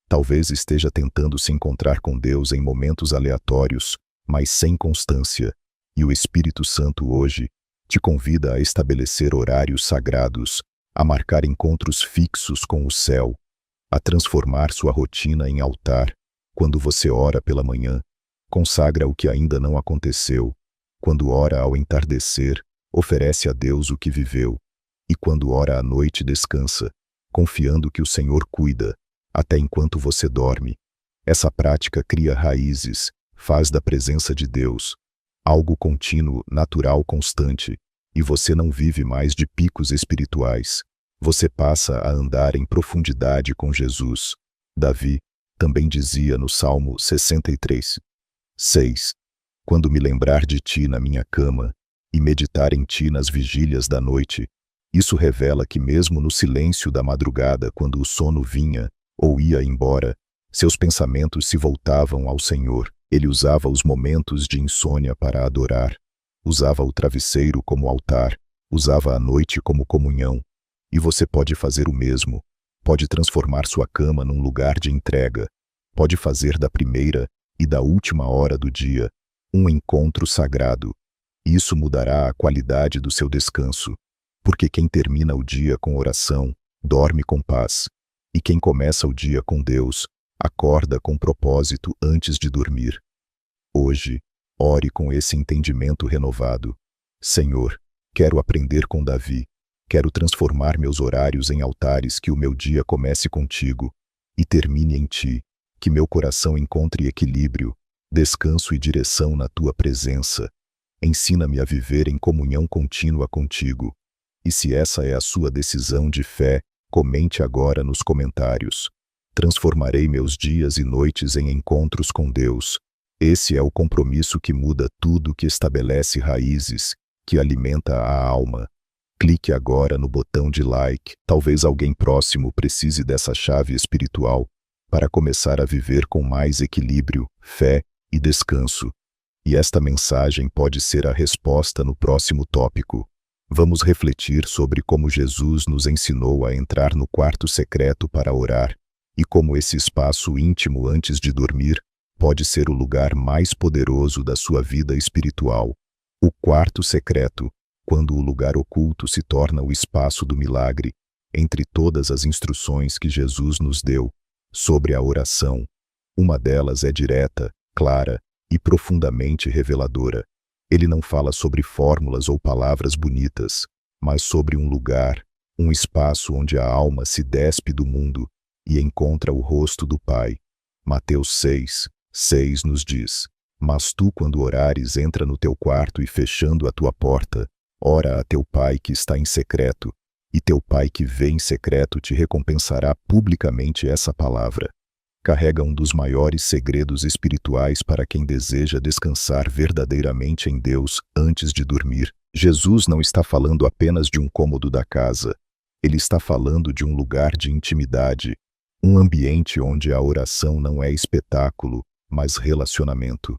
Talvez esteja tentando se encontrar com Deus em momentos aleatórios, mas sem constância. E o Espírito Santo hoje te convida a estabelecer horários sagrados, a marcar encontros fixos com o céu, a transformar sua rotina em altar. Quando você ora pela manhã, consagra o que ainda não aconteceu. Quando ora ao entardecer, oferece a Deus o que viveu. E quando ora à noite, descansa, confiando que o Senhor cuida, até enquanto você dorme. Essa prática cria raízes, faz da presença de Deus algo contínuo, natural, constante, e você não vive mais de picos espirituais. Você passa a andar em profundidade com Jesus. Davi também dizia no Salmo 63:6, quando me lembrar de ti na minha cama e meditar em ti nas vigílias da noite. Isso revela que mesmo no silêncio da madrugada, quando o sono vinha ou ia embora, seus pensamentos se voltavam ao Senhor. Ele usava os momentos de insônia para adorar, usava o travesseiro como altar, usava a noite como comunhão. E você pode fazer o mesmo, pode transformar sua cama num lugar de entrega, pode fazer da primeira e da última hora do dia um encontro sagrado. Isso mudará a qualidade do seu descanso, porque quem termina o dia com oração, dorme com paz, e quem começa o dia com Deus, acorda com propósito antes de dormir. Hoje, ore com esse entendimento renovado. Senhor, quero aprender com Davi, quero transformar meus horários em altares, que o meu dia comece contigo e termine em ti, que meu coração encontre equilíbrio, descanso e direção na tua presença. Ensina-me a viver em comunhão contínua contigo. E se essa é a sua decisão de fé, comente agora nos comentários. Transformarei meus dias e noites em encontros com Deus. Esse é o compromisso que muda tudo, que estabelece raízes, que alimenta a alma. Clique agora no botão de like. Talvez alguém próximo precise dessa chave espiritual para começar a viver com mais equilíbrio, fé e descanso. E esta mensagem pode ser a resposta no próximo tópico. Vamos refletir sobre como Jesus nos ensinou a entrar no quarto secreto para orar, e como esse espaço íntimo antes de dormir pode ser o lugar mais poderoso da sua vida espiritual. O quarto secreto. quando o lugar oculto se torna o espaço do milagre, entre todas as instruções que Jesus nos deu sobre a oração, uma delas é direta, clara e profundamente reveladora. Ele não fala sobre fórmulas ou palavras bonitas, mas sobre um lugar, um espaço onde a alma se despe do mundo e encontra o rosto do Pai. Mateus 6:6 nos diz: Mas tu, quando orares, entra no teu quarto e, fechando a tua porta, ora a teu Pai que está em secreto, e teu Pai que vê em secreto te recompensará publicamente. Essa palavra carrega um dos maiores segredos espirituais para quem deseja descansar verdadeiramente em Deus antes de dormir. Jesus não está falando apenas de um cômodo da casa. Ele está falando de um lugar de intimidade, um ambiente onde a oração não é espetáculo, mas relacionamento.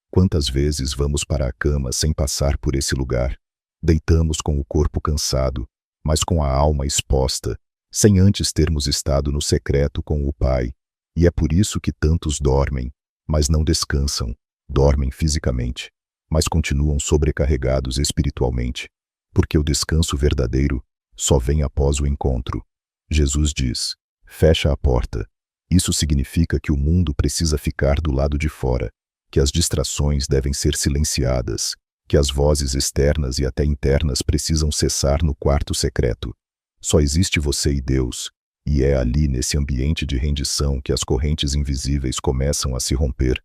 Quantas vezes vamos para a cama sem passar por esse lugar? Deitamos com o corpo cansado, mas com a alma exposta, sem antes termos estado no secreto com o Pai. E é por isso que tantos dormem, mas não descansam. Dormem fisicamente, mas continuam sobrecarregados espiritualmente, porque o descanso verdadeiro só vem após o encontro. Jesus diz: fecha a porta. Isso significa que o mundo precisa ficar do lado de fora, que as distrações devem ser silenciadas, que as vozes externas e até internas precisam cessar no quarto secreto. Só existe você e Deus, e é ali, nesse ambiente de rendição, que as correntes invisíveis começam a se romper.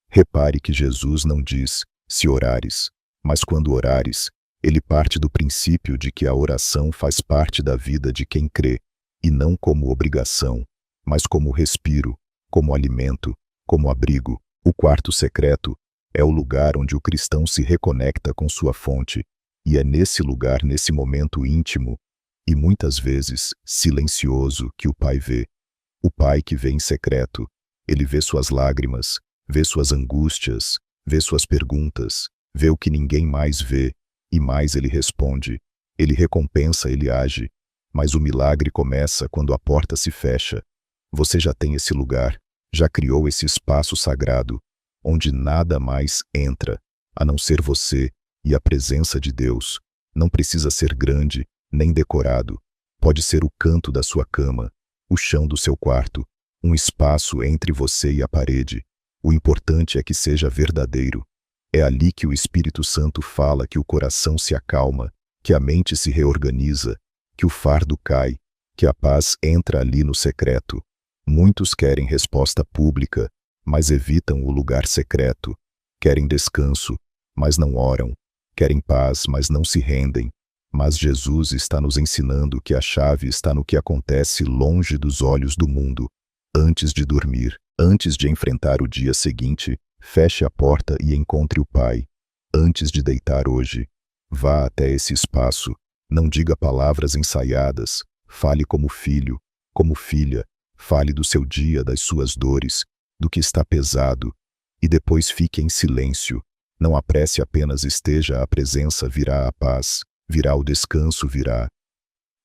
Repare que Jesus não diz, se orares, mas quando orares, ele parte do princípio de que a oração faz parte da vida de quem crê, e não como obrigação, mas como respiro, como alimento, como abrigo. O quarto secreto é o lugar onde o cristão se reconecta com sua fonte, e é nesse lugar, nesse momento íntimo, e muitas vezes silencioso, que o Pai vê. O Pai que vê em secreto, ele vê suas lágrimas, vê suas angústias, vê suas perguntas, vê o que ninguém mais vê, e mais ele responde, ele recompensa, ele age. Mas o milagre começa quando a porta se fecha. Você já tem esse lugar, já criou esse espaço sagrado, onde nada mais entra, a não ser você e a presença de Deus. Não precisa ser grande, nem decorado. Pode ser o canto da sua cama, o chão do seu quarto, um espaço entre você e a parede. O importante é que seja verdadeiro. É ali que o Espírito Santo fala, que o coração se acalma, que a mente se reorganiza, que o fardo cai, que a paz entra ali no secreto. Muitos querem resposta pública, mas evitam o lugar secreto. Querem descanso, mas não oram. Querem paz, mas não se rendem. Mas Jesus está nos ensinando que a chave está no que acontece longe dos olhos do mundo. Antes de dormir, antes de enfrentar o dia seguinte, feche a porta e encontre o Pai. Antes de deitar hoje, vá até esse espaço. Não diga palavras ensaiadas. Fale como filho, como filha. Fale do seu dia, das suas dores, do que está pesado. E depois fique em silêncio. Não apresse, apenas esteja. A presença virá a paz. Virá o descanso, virá.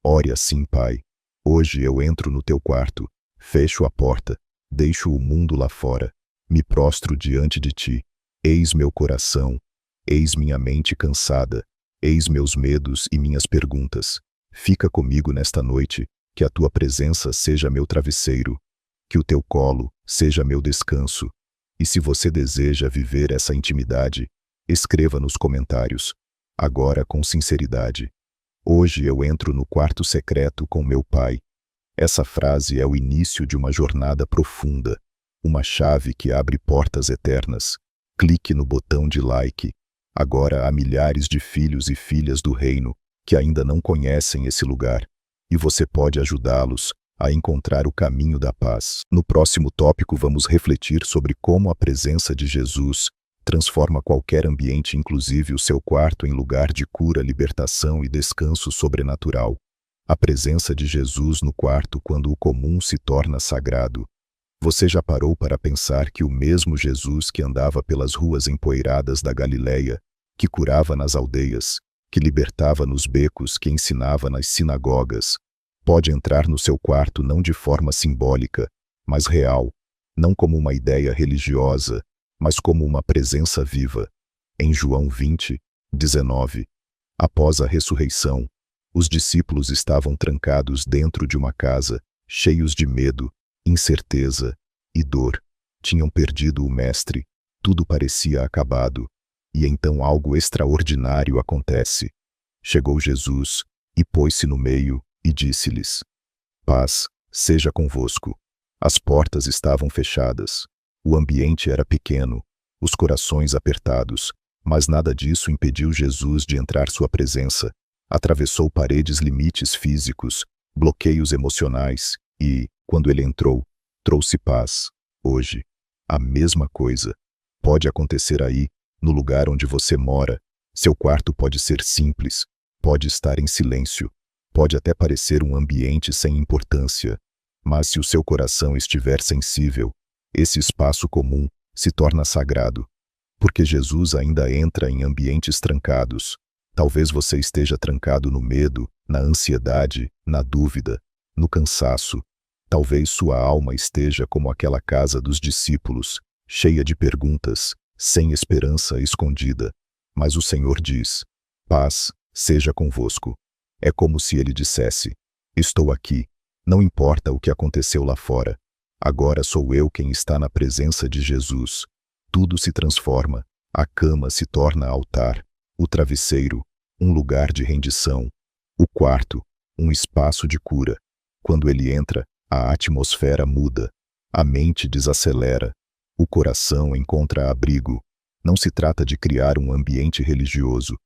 Ore assim: Pai, hoje eu entro no teu quarto, fecho a porta, deixo o mundo lá fora, me prostro diante de ti. Eis meu coração, eis minha mente cansada, eis meus medos e minhas perguntas. Fica comigo nesta noite, que a tua presença seja meu travesseiro, que o teu colo seja meu descanso. E se você deseja viver essa intimidade, escreva nos comentários. Agora, com sinceridade: hoje eu entro no quarto secreto com meu Pai. Essa frase é o início de uma jornada profunda, uma chave que abre portas eternas. Clique no botão de like. Agora há milhares de filhos e filhas do reino que ainda não conhecem esse lugar, e você pode ajudá-los a encontrar o caminho da paz. No próximo tópico vamos refletir sobre como a presença de Jesus transforma qualquer ambiente, inclusive o seu quarto, em lugar de cura, libertação e descanso sobrenatural. A presença de Jesus no quarto, quando o comum se torna sagrado. Você já parou para pensar que o mesmo Jesus que andava pelas ruas empoeiradas da Galileia, que curava nas aldeias, que libertava nos becos, que ensinava nas sinagogas, pode entrar no seu quarto não de forma simbólica, mas real, não como uma ideia religiosa, mas como uma presença viva? Em João 20:19, Após a ressurreição, os discípulos estavam trancados dentro de uma casa, cheios de medo, incerteza e dor. Tinham perdido o Mestre, tudo parecia acabado. E então algo extraordinário acontece. Chegou Jesus e pôs-se no meio e disse-lhes: Paz seja convosco. As portas estavam fechadas. O ambiente era pequeno, os corações apertados, mas nada disso impediu Jesus de entrar sua presença. Atravessou paredes, limites físicos, bloqueios emocionais e, quando ele entrou, trouxe paz. Hoje, a mesma coisa pode acontecer aí, no lugar onde você mora. Seu quarto pode ser simples, pode estar em silêncio, pode até parecer um ambiente sem importância, mas se o seu coração estiver sensível, esse espaço comum se torna sagrado, porque Jesus ainda entra em ambientes trancados. Talvez você esteja trancado no medo, na ansiedade, na dúvida, no cansaço. Talvez sua alma esteja como aquela casa dos discípulos, cheia de perguntas, sem esperança escondida. Mas o Senhor diz: paz seja convosco. É como se ele dissesse: estou aqui, não importa o que aconteceu lá fora. Agora sou eu quem está na presença de Jesus. Tudo se transforma, a cama se torna altar, o travesseiro, um lugar de rendição, o quarto, um espaço de cura. Quando ele entra, a atmosfera muda, a mente desacelera, o coração encontra abrigo. Não se trata de criar um ambiente religioso.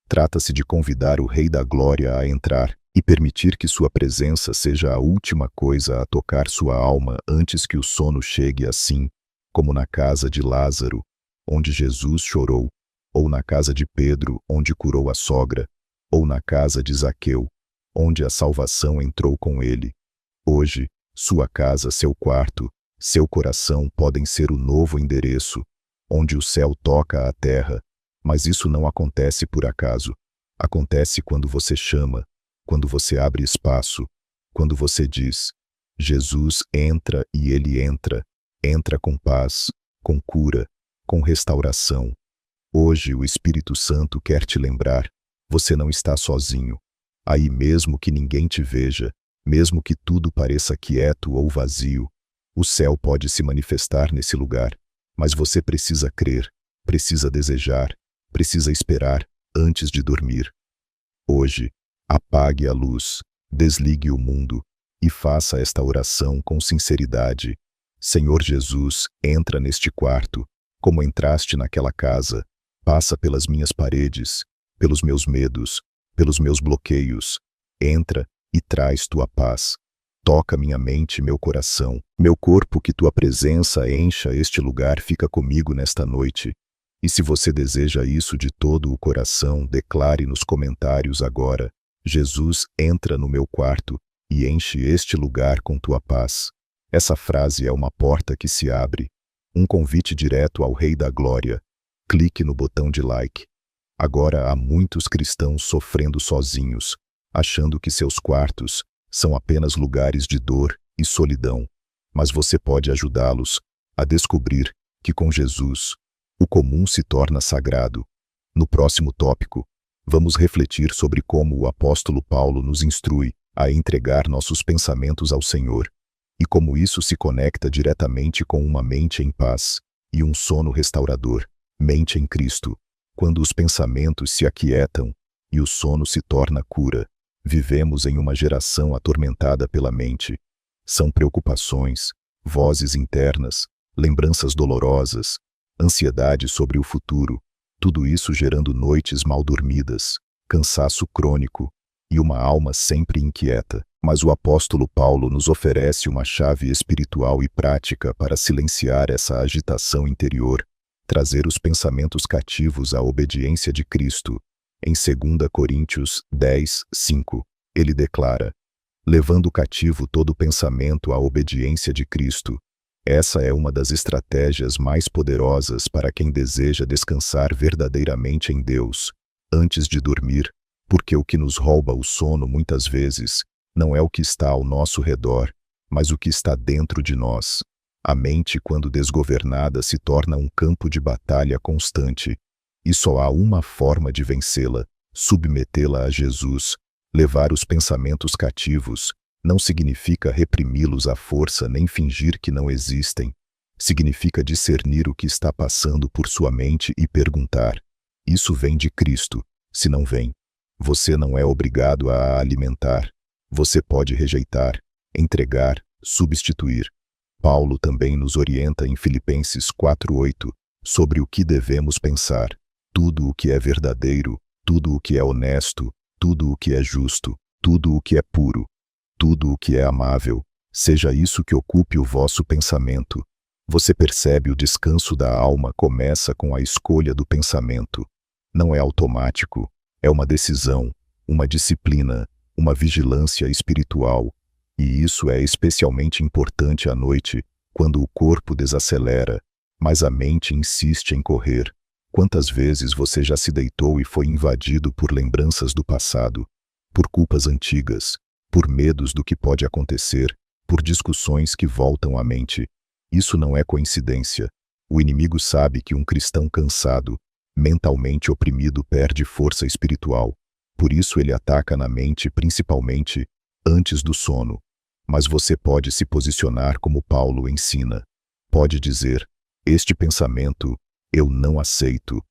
Trata-se de convidar o Rei da Glória a entrar e permitir que sua presença seja a última coisa a tocar sua alma antes que o sono chegue, assim como na casa de Lázaro, onde Jesus chorou, ou na casa de Pedro, onde curou a sogra, ou na casa de Zaqueu, onde a salvação entrou com ele. Hoje, sua casa, seu quarto, seu coração podem ser o novo endereço, onde o céu toca a terra, mas isso não acontece por acaso. Acontece quando você chama, quando você abre espaço, quando você diz: Jesus entra, e ele entra com paz, com cura, com restauração. Hoje o Espírito Santo quer te lembrar: você não está sozinho. Aí, mesmo que ninguém te veja, mesmo que tudo pareça quieto ou vazio, o céu pode se manifestar nesse lugar. Mas você precisa crer, precisa desejar, precisa esperar antes de dormir. Hoje, apague a luz, desligue o mundo e faça esta oração com sinceridade. Senhor Jesus, entra neste quarto, como entraste naquela casa. Passa pelas minhas paredes, pelos meus medos, pelos meus bloqueios. Entra e traz tua paz. Toca minha mente, meu coração, meu corpo, que tua presença encha este lugar. Fica comigo nesta noite. E se você deseja isso de todo o coração, declare nos comentários agora: Jesus entra no meu quarto e enche este lugar com tua paz. Essa frase é uma porta que se abre, um convite direto ao Rei da Glória. Clique no botão de like. Agora há muitos cristãos sofrendo sozinhos, achando que seus quartos são apenas lugares de dor e solidão. Mas você pode ajudá-los a descobrir que com Jesus, o comum se torna sagrado. No próximo tópico, vamos refletir sobre como o apóstolo Paulo nos instrui a entregar nossos pensamentos ao Senhor, e como isso se conecta diretamente com uma mente em paz e um sono restaurador. Mente em Cristo. Quando os pensamentos se aquietam e o sono se torna cura, vivemos em uma geração atormentada pela mente. São preocupações, vozes internas, lembranças dolorosas, ansiedade sobre o futuro, tudo isso gerando noites mal dormidas, cansaço crônico e uma alma sempre inquieta. Mas o apóstolo Paulo nos oferece uma chave espiritual e prática para silenciar essa agitação interior, trazer os pensamentos cativos à obediência de Cristo. Em 2 Coríntios 10, 5, ele declara: levando cativo todo pensamento à obediência de Cristo. Essa é uma das estratégias mais poderosas para quem deseja descansar verdadeiramente em Deus, antes de dormir, porque o que nos rouba o sono muitas vezes não é o que está ao nosso redor, mas o que está dentro de nós. A mente, quando desgovernada, se torna um campo de batalha constante, e só há uma forma de vencê-la: submetê-la a Jesus, levar os pensamentos cativos, não significa reprimi-los à força nem fingir que não existem. Significa discernir o que está passando por sua mente e perguntar: isso vem de Cristo? Se não vem, você não é obrigado a alimentar. Você pode rejeitar, entregar, substituir. Paulo também nos orienta em Filipenses 4:8 sobre o que devemos pensar. Tudo o que é verdadeiro, tudo o que é honesto, tudo o que é justo, tudo o que é puro, tudo o que é amável, seja isso que ocupe o vosso pensamento. Você percebe, o descanso da alma começa com a escolha do pensamento. Não é automático, é uma decisão, uma disciplina, uma vigilância espiritual. E isso é especialmente importante à noite, quando o corpo desacelera, mas a mente insiste em correr. Quantas vezes você já se deitou e foi invadido por lembranças do passado, por culpas antigas, por medos do que pode acontecer, por discussões que voltam à mente? Isso não é coincidência. O inimigo sabe que um cristão cansado, mentalmente oprimido, perde força espiritual. Por isso ele ataca na mente, principalmente antes do sono. Mas você pode se posicionar como Paulo ensina. Pode dizer: este pensamento eu não aceito.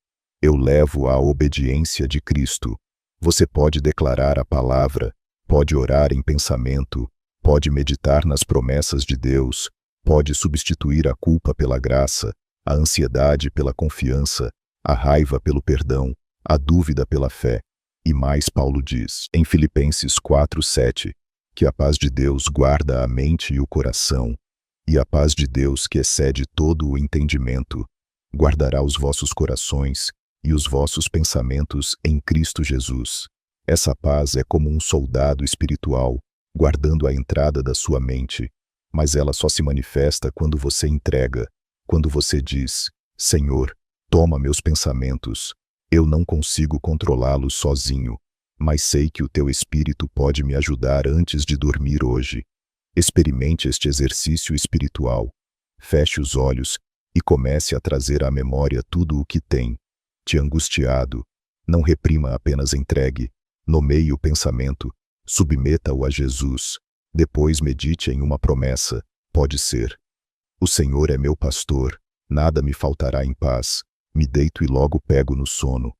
Eu levo à obediência de Cristo. Você pode declarar a palavra, pode orar em pensamento, pode meditar nas promessas de Deus, pode substituir a culpa pela graça, a ansiedade pela confiança, a raiva pelo perdão, a dúvida pela fé. E mais, Paulo diz em Filipenses 4:7, que a paz de Deus guarda a mente e o coração, e a paz de Deus, que excede todo o entendimento, guardará os vossos corações e os vossos pensamentos em Cristo Jesus. Essa paz é como um soldado espiritual, guardando a entrada da sua mente, mas ela só se manifesta quando você entrega, quando você diz: Senhor, toma meus pensamentos. Eu não consigo controlá-los sozinho, mas sei que o teu Espírito pode me ajudar antes de dormir hoje. Experimente este exercício espiritual. Feche os olhos e comece a trazer à memória tudo o que tem te angustiado. Não reprima, apenas entregue. Nomeie o pensamento, submeta-o a Jesus. Depois medite em uma promessa. Pode ser: o Senhor é meu pastor, nada me faltará. Em paz me deito e logo pego no sono.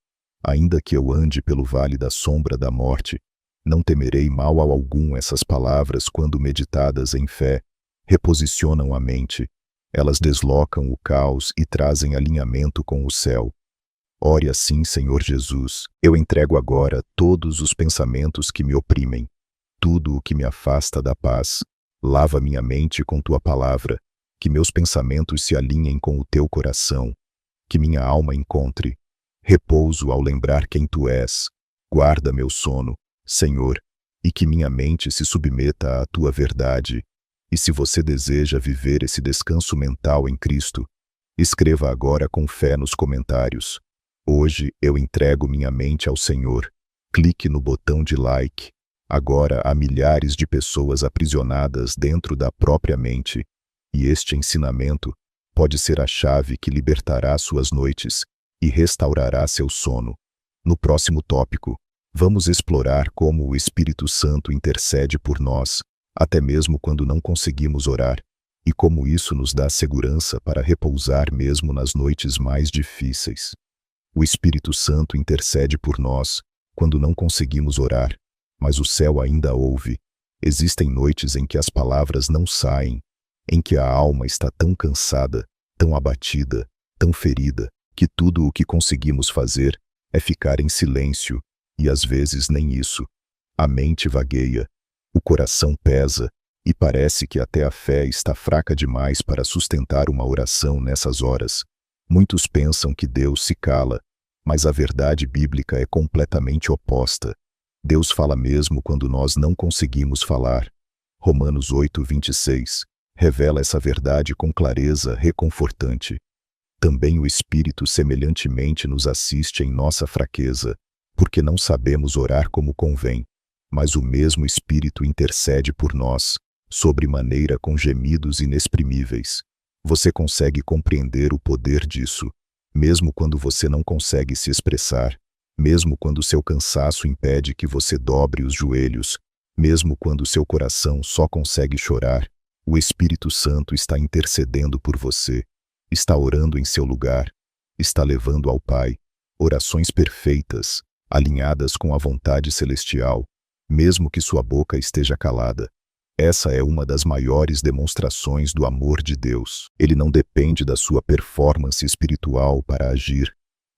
Ainda que eu ande pelo vale da sombra da morte, não temerei mal algum. Essas palavras, quando meditadas em fé, reposicionam a mente. Elas deslocam o caos e trazem alinhamento com o céu. Ore assim: Senhor Jesus, eu entrego agora todos os pensamentos que me oprimem, tudo o que me afasta da paz. Lava minha mente com tua palavra, que meus pensamentos se alinhem com o teu coração, que minha alma encontre repouso ao lembrar quem tu és. Guarda meu sono, Senhor, e que minha mente se submeta à tua verdade. E se você deseja viver esse descanso mental em Cristo, escreva agora com fé nos comentários: hoje eu entrego minha mente ao Senhor. Clique no botão de like. Agora há milhares de pessoas aprisionadas dentro da própria mente, e este ensinamento pode ser a chave que libertará suas noites e restaurará seu sono. No próximo tópico, vamos explorar como o Espírito Santo intercede por nós, até mesmo quando não conseguimos orar, e como isso nos dá segurança para repousar mesmo nas noites mais difíceis. O Espírito Santo intercede por nós quando não conseguimos orar, mas o céu ainda ouve. Existem noites em que as palavras não saem, em que a alma está tão cansada, tão abatida, tão ferida, que tudo o que conseguimos fazer é ficar em silêncio, e às vezes nem isso. A mente vagueia, o coração pesa, e parece que até a fé está fraca demais para sustentar uma oração nessas horas. Muitos pensam que Deus se cala, mas a verdade bíblica é completamente oposta. Deus fala mesmo quando nós não conseguimos falar. Romanos 8:26 revela essa verdade com clareza reconfortante. Também o Espírito semelhantemente nos assiste em nossa fraqueza, porque não sabemos orar como convém, mas o mesmo Espírito intercede por nós, sobremaneira com gemidos inexprimíveis. Você consegue compreender o poder disso, mesmo quando você não consegue se expressar? Mesmo quando seu cansaço impede que você dobre os joelhos, mesmo quando seu coração só consegue chorar, o Espírito Santo está intercedendo por você, está orando em seu lugar, está levando ao Pai orações perfeitas, alinhadas com a vontade celestial, mesmo que sua boca esteja calada. Essa é uma das maiores demonstrações do amor de Deus. Ele não depende da sua performance espiritual para agir.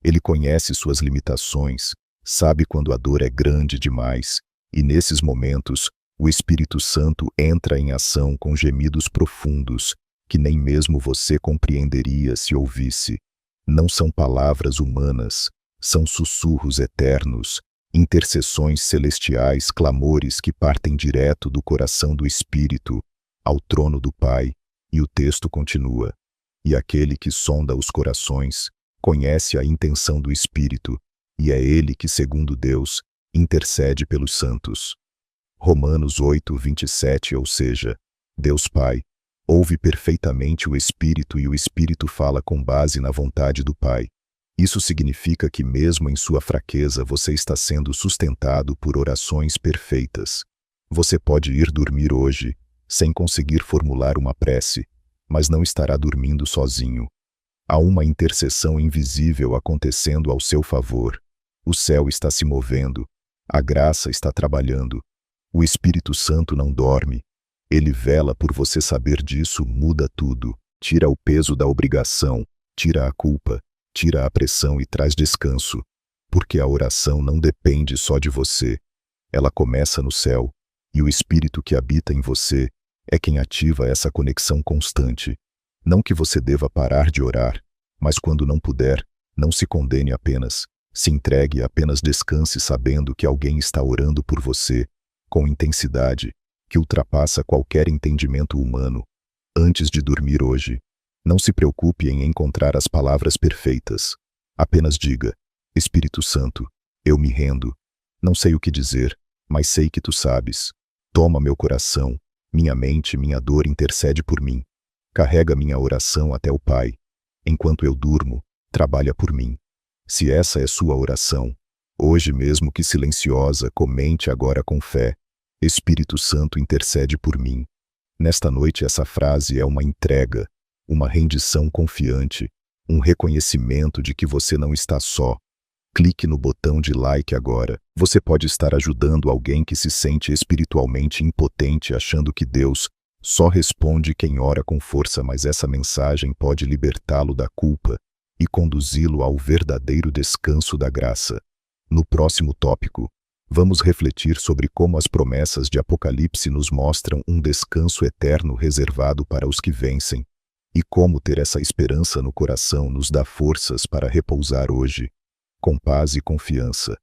Ele conhece suas limitações, sabe quando a dor é grande demais, e nesses momentos, o Espírito Santo entra em ação com gemidos profundos, que nem mesmo você compreenderia se ouvisse. Não são palavras humanas, são sussurros eternos, intercessões celestiais, clamores que partem direto do coração do Espírito ao trono do Pai, e o texto continua. E aquele que sonda os corações conhece a intenção do Espírito, e é ele que, segundo Deus, intercede pelos santos. Romanos 8:27, ou seja, Deus Pai ouve perfeitamente o Espírito e o Espírito fala com base na vontade do Pai. Isso significa que mesmo em sua fraqueza você está sendo sustentado por orações perfeitas. Você pode ir dormir hoje, sem conseguir formular uma prece, mas não estará dormindo sozinho. Há uma intercessão invisível acontecendo ao seu favor. O céu está se movendo, a graça está trabalhando. O Espírito Santo não dorme. Ele vela por você. Saber disso muda tudo. Tira o peso da obrigação, tira a culpa, tira a pressão e traz descanso. Porque a oração não depende só de você. Ela começa no céu, e o Espírito que habita em você é quem ativa essa conexão constante. Não que você deva parar de orar, mas quando não puder, não se condene apenas. Se entregue, apenas descanse sabendo que alguém está orando por você, com intensidade, que ultrapassa qualquer entendimento humano. Antes de dormir hoje, não se preocupe em encontrar as palavras perfeitas. Apenas diga: Espírito Santo, eu me rendo. Não sei o que dizer, mas sei que tu sabes. Toma meu coração, minha mente, minha dor, intercede por mim. Carrega minha oração até o Pai. Enquanto eu durmo, trabalha por mim. Se essa é sua oração, hoje mesmo que silenciosa, comente agora com fé: Espírito Santo, intercede por mim. Nesta noite essa frase é uma entrega, uma rendição confiante, um reconhecimento de que você não está só. Clique no botão de like agora. Você pode estar ajudando alguém que se sente espiritualmente impotente, achando que Deus só responde quem ora com força, mas essa mensagem pode libertá-lo da culpa e conduzi-lo ao verdadeiro descanso da graça. No próximo tópico, vamos refletir sobre como as promessas de Apocalipse nos mostram um descanso eterno reservado para os que vencem, e como ter essa esperança no coração nos dá forças para repousar hoje, com paz e confiança.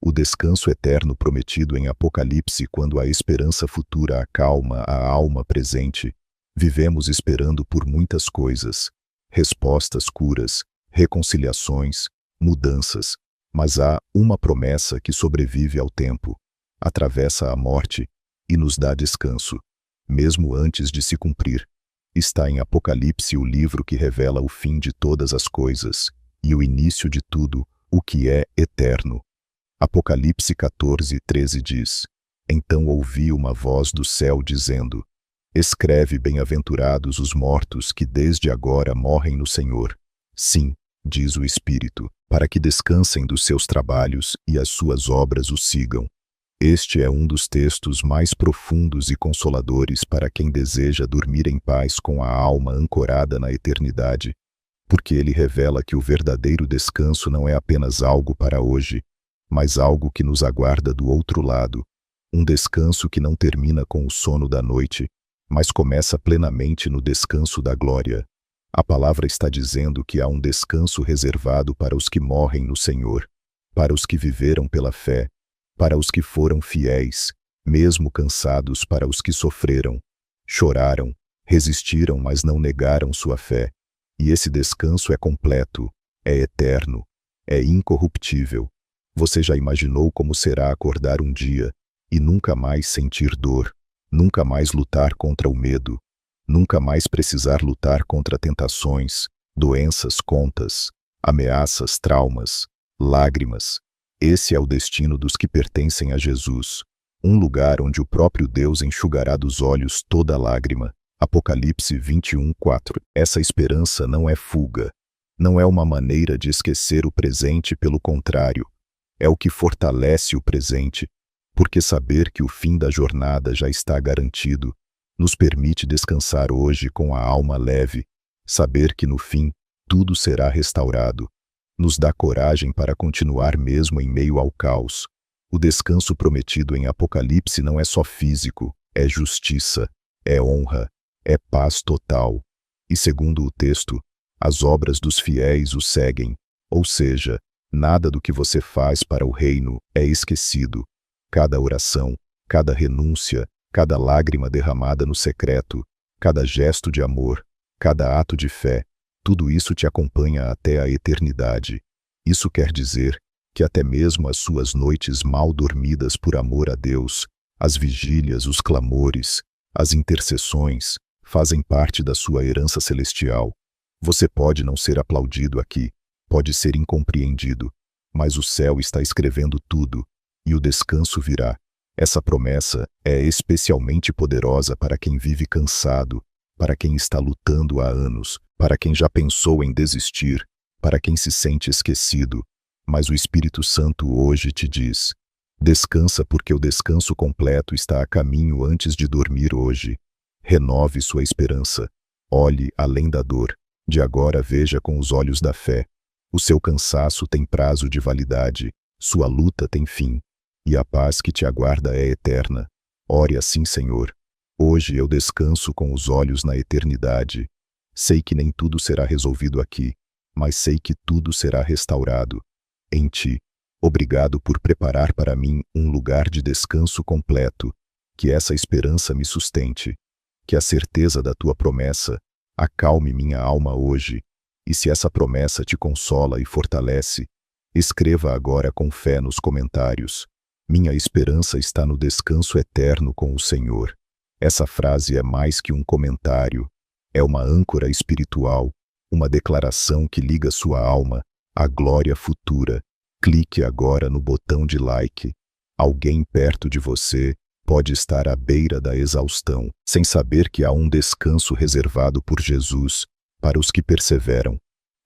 O descanso eterno prometido em Apocalipse, quando a esperança futura acalma a alma presente. Vivemos esperando por muitas coisas: respostas, curas, reconciliações, mudanças. Mas há uma promessa que sobrevive ao tempo, atravessa a morte e nos dá descanso, mesmo antes de se cumprir. Está em Apocalipse, o livro que revela o fim de todas as coisas e o início de tudo, o que é eterno. Apocalipse 14:13 diz: Então ouvi uma voz do céu dizendo: Escreve, bem-aventurados os mortos que desde agora morrem no Senhor. Sim, diz o Espírito, para que descansem dos seus trabalhos e as suas obras o sigam. Este é um dos textos mais profundos e consoladores para quem deseja dormir em paz com a alma ancorada na eternidade, porque ele revela que o verdadeiro descanso não é apenas algo para hoje, mas algo que nos aguarda do outro lado, um descanso que não termina com o sono da noite, mas começa plenamente no descanso da glória. A palavra está dizendo que há um descanso reservado para os que morrem no Senhor, para os que viveram pela fé, para os que foram fiéis, mesmo cansados, para os que sofreram, choraram, resistiram, mas não negaram sua fé. E esse descanso é completo, é eterno, é incorruptível. Você já imaginou como será acordar um dia e nunca mais sentir dor, nunca mais lutar contra o medo, nunca mais precisar lutar contra tentações, doenças, contas, ameaças, traumas, lágrimas? Esse é o destino dos que pertencem a Jesus. Um lugar onde o próprio Deus enxugará dos olhos toda lágrima. Apocalipse 21:4. Essa esperança não é fuga. Não é uma maneira de esquecer o presente, pelo contrário. É o que fortalece o presente, porque saber que o fim da jornada já está garantido nos permite descansar hoje com a alma leve. Saber que no fim tudo será restaurado nos dá coragem para continuar mesmo em meio ao caos. O descanso prometido em Apocalipse não é só físico, é justiça, é honra, é paz total. E segundo o texto, as obras dos fiéis o seguem, ou seja, nada do que você faz para o reino é esquecido. Cada oração, cada renúncia, cada lágrima derramada no secreto, cada gesto de amor, cada ato de fé, tudo isso te acompanha até a eternidade. Isso quer dizer que até mesmo as suas noites mal dormidas por amor a Deus, as vigílias, os clamores, as intercessões, fazem parte da sua herança celestial. Você pode não ser aplaudido aqui, pode ser incompreendido, mas o céu está escrevendo tudo, e o descanso virá. Essa promessa é especialmente poderosa para quem vive cansado, para quem está lutando há anos, para quem já pensou em desistir, para quem se sente esquecido. Mas o Espírito Santo hoje te diz: descansa, porque o descanso completo está a caminho antes de dormir hoje. Renove sua esperança. Olhe além da dor. De agora veja com os olhos da fé. O seu cansaço tem prazo de validade, sua luta tem fim, e a paz que te aguarda é eterna. Ore assim: Senhor, hoje eu descanso com os olhos na eternidade. Sei que nem tudo será resolvido aqui, mas sei que tudo será restaurado em Ti. Obrigado por preparar para mim um lugar de descanso completo. Que essa esperança me sustente. Que a certeza da Tua promessa acalme minha alma hoje. E se essa promessa te consola e fortalece, escreva agora com fé nos comentários: minha esperança está no descanso eterno com o Senhor. Essa frase é mais que um comentário. É uma âncora espiritual, uma declaração que liga sua alma à glória futura. Clique agora no botão de like. Alguém perto de você pode estar à beira da exaustão, sem saber que há um descanso reservado por Jesus para os que perseveram.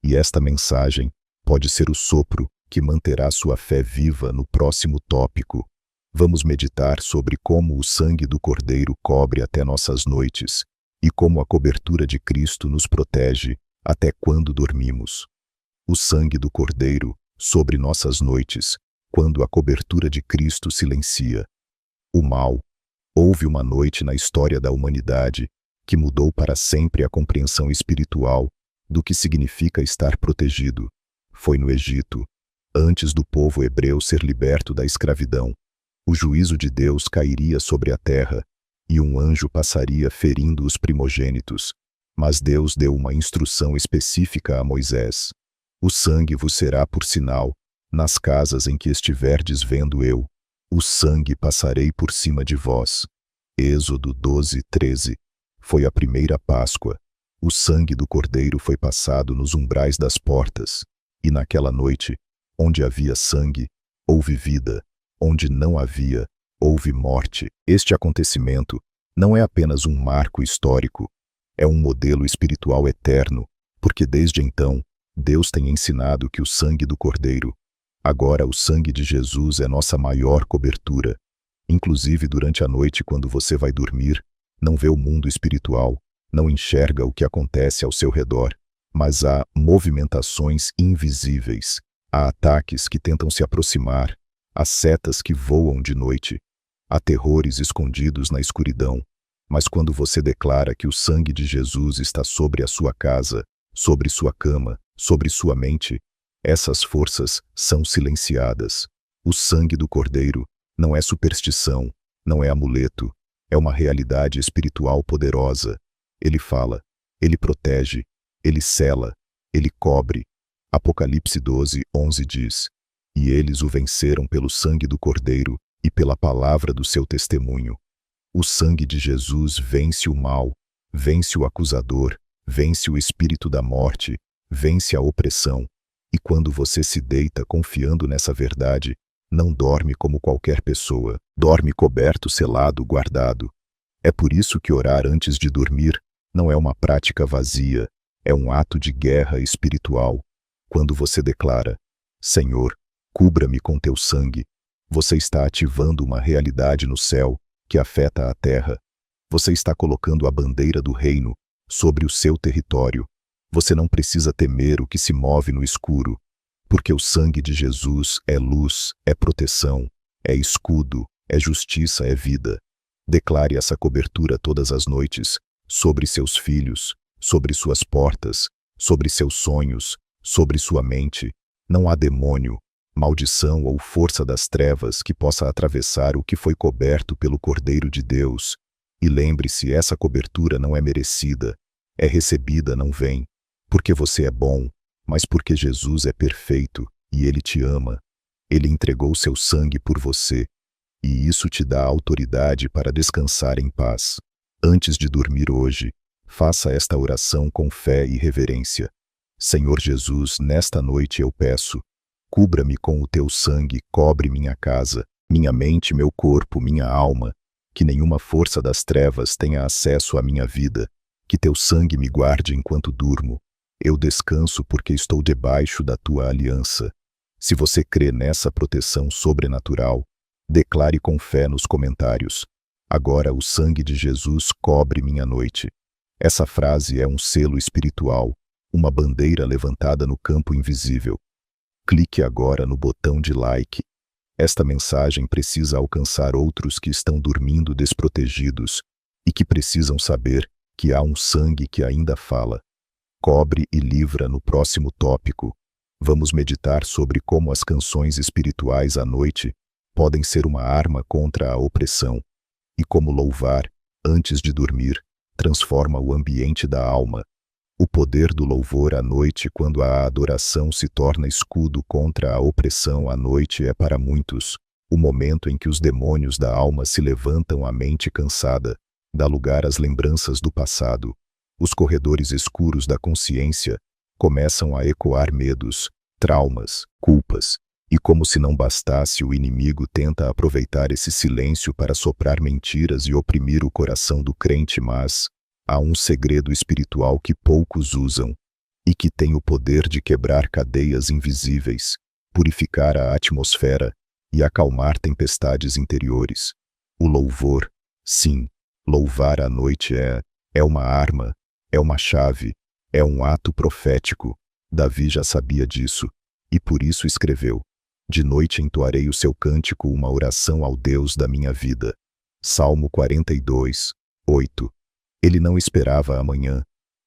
E esta mensagem pode ser o sopro que manterá sua fé viva. No próximo tópico, vamos meditar sobre como o sangue do Cordeiro cobre até nossas noites e como a cobertura de Cristo nos protege até quando dormimos. O sangue do Cordeiro sobre nossas noites, quando a cobertura de Cristo silencia o mal. Houve uma noite na história da humanidade que mudou para sempre a compreensão espiritual do que significa estar protegido. Foi no Egito, antes do povo hebreu ser liberto da escravidão. O juízo de Deus cairia sobre a terra, e um anjo passaria ferindo os primogênitos. Mas Deus deu uma instrução específica a Moisés: o sangue vos será por sinal, nas casas em que estiverdes vendo eu. O sangue passarei por cima de vós. Êxodo 12:13. Foi a primeira Páscoa. O sangue do Cordeiro foi passado nos umbrais das portas. E naquela noite, onde havia sangue, houve vida. Onde não havia, houve morte. Este acontecimento não é apenas um marco histórico, é um modelo espiritual eterno, porque desde então, Deus tem ensinado que o sangue do Cordeiro, agora o sangue de Jesus, é nossa maior cobertura. Inclusive durante a noite, quando você vai dormir, não vê o mundo espiritual, não enxerga o que acontece ao seu redor, mas há movimentações invisíveis, há ataques que tentam se aproximar, há setas que voam de noite, há terrores escondidos na escuridão. Mas quando você declara que o sangue de Jesus está sobre a sua casa, sobre sua cama, sobre sua mente, essas forças são silenciadas. O sangue do Cordeiro não é superstição, não é amuleto, é uma realidade espiritual poderosa. Ele fala, ele protege, ele sela, ele cobre. Apocalipse 12:11 diz: e eles o venceram pelo sangue do Cordeiro e pela palavra do seu testemunho. O sangue de Jesus vence o mal, vence o acusador, vence o espírito da morte, vence a opressão. E quando você se deita confiando nessa verdade, não dorme como qualquer pessoa, dorme coberto, selado, guardado. É por isso que orar antes de dormir não é uma prática vazia, é um ato de guerra espiritual. Quando você declara: Senhor, cubra-me com teu sangue, você está ativando uma realidade no céu que afeta a terra. Você está colocando a bandeira do reino sobre o seu território. Você não precisa temer o que se move no escuro, porque o sangue de Jesus é luz, é proteção, é escudo, é justiça, é vida. Declare essa cobertura todas as noites, sobre seus filhos, sobre suas portas, sobre seus sonhos, sobre sua mente. Não há demônio, maldição ou força das trevas que possa atravessar o que foi coberto pelo Cordeiro de Deus. E lembre-se, essa cobertura não é merecida, é recebida, não vem, porque você é bom, mas porque Jesus é perfeito e Ele te ama. Ele entregou seu sangue por você, e isso te dá autoridade para descansar em paz. Antes de dormir hoje, faça esta oração com fé e reverência. Senhor Jesus, nesta noite eu peço, cubra-me com o teu sangue, cobre minha casa, minha mente, meu corpo, minha alma, que nenhuma força das trevas tenha acesso à minha vida, que teu sangue me guarde enquanto durmo. Eu descanso porque estou debaixo da tua aliança. Se você crê nessa proteção sobrenatural, declare com fé nos comentários: agora o sangue de Jesus cobre minha noite. Essa frase é um selo espiritual, uma bandeira levantada no campo invisível. Clique agora no botão de like. Esta mensagem precisa alcançar outros que estão dormindo desprotegidos e que precisam saber que há um sangue que ainda fala. Cobre e livra no próximo tópico. Vamos meditar sobre como as canções espirituais à noite podem ser uma arma contra a opressão e como louvar, antes de dormir, transforma o ambiente da alma. O poder do louvor à noite, quando a adoração se torna escudo contra a opressão à noite, é para muitos o momento em que os demônios da alma se levantam, a mente cansada, dá lugar às lembranças do passado. Os corredores escuros da consciência começam a ecoar medos, traumas, culpas, e como se não bastasse, o inimigo tenta aproveitar esse silêncio para soprar mentiras e oprimir o coração do crente, mas há um segredo espiritual que poucos usam e que tem o poder de quebrar cadeias invisíveis, purificar a atmosfera e acalmar tempestades interiores. O louvor, sim, louvar à noite é uma arma, é uma chave, é um ato profético. Davi já sabia disso, e por isso escreveu: de noite entoarei o seu cântico, uma oração ao Deus da minha vida. Salmo 42, 8. Ele não esperava amanhã,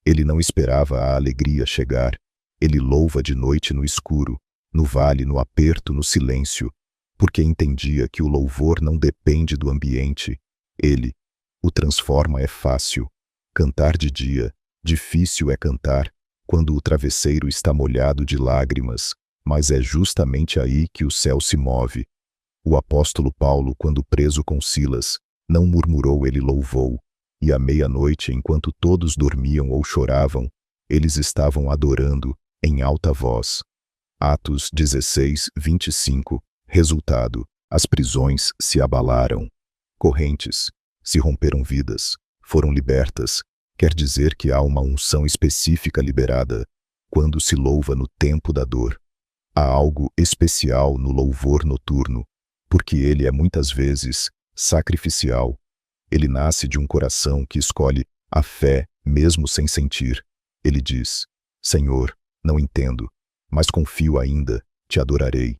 ele não esperava a alegria chegar, ele louva de noite no escuro, no vale, no aperto, no silêncio, porque entendia que o louvor não depende do ambiente, ele o transforma. É fácil cantar de dia, difícil é cantar quando o travesseiro está molhado de lágrimas, mas é justamente aí que o céu se move. O apóstolo Paulo, quando preso com Silas, não murmurou, ele louvou, e à meia-noite, enquanto todos dormiam ou choravam, eles estavam adorando em alta voz. Atos 16, 25. Resultado: as prisões se abalaram. Correntes se romperam, vidas foram libertas. Quer dizer que há uma unção específica liberada quando se louva no tempo da dor. Há algo especial no louvor noturno, porque ele é muitas vezes sacrificial. Ele nasce de um coração que escolhe a fé mesmo sem sentir. Ele diz: Senhor, não entendo, mas confio ainda, te adorarei.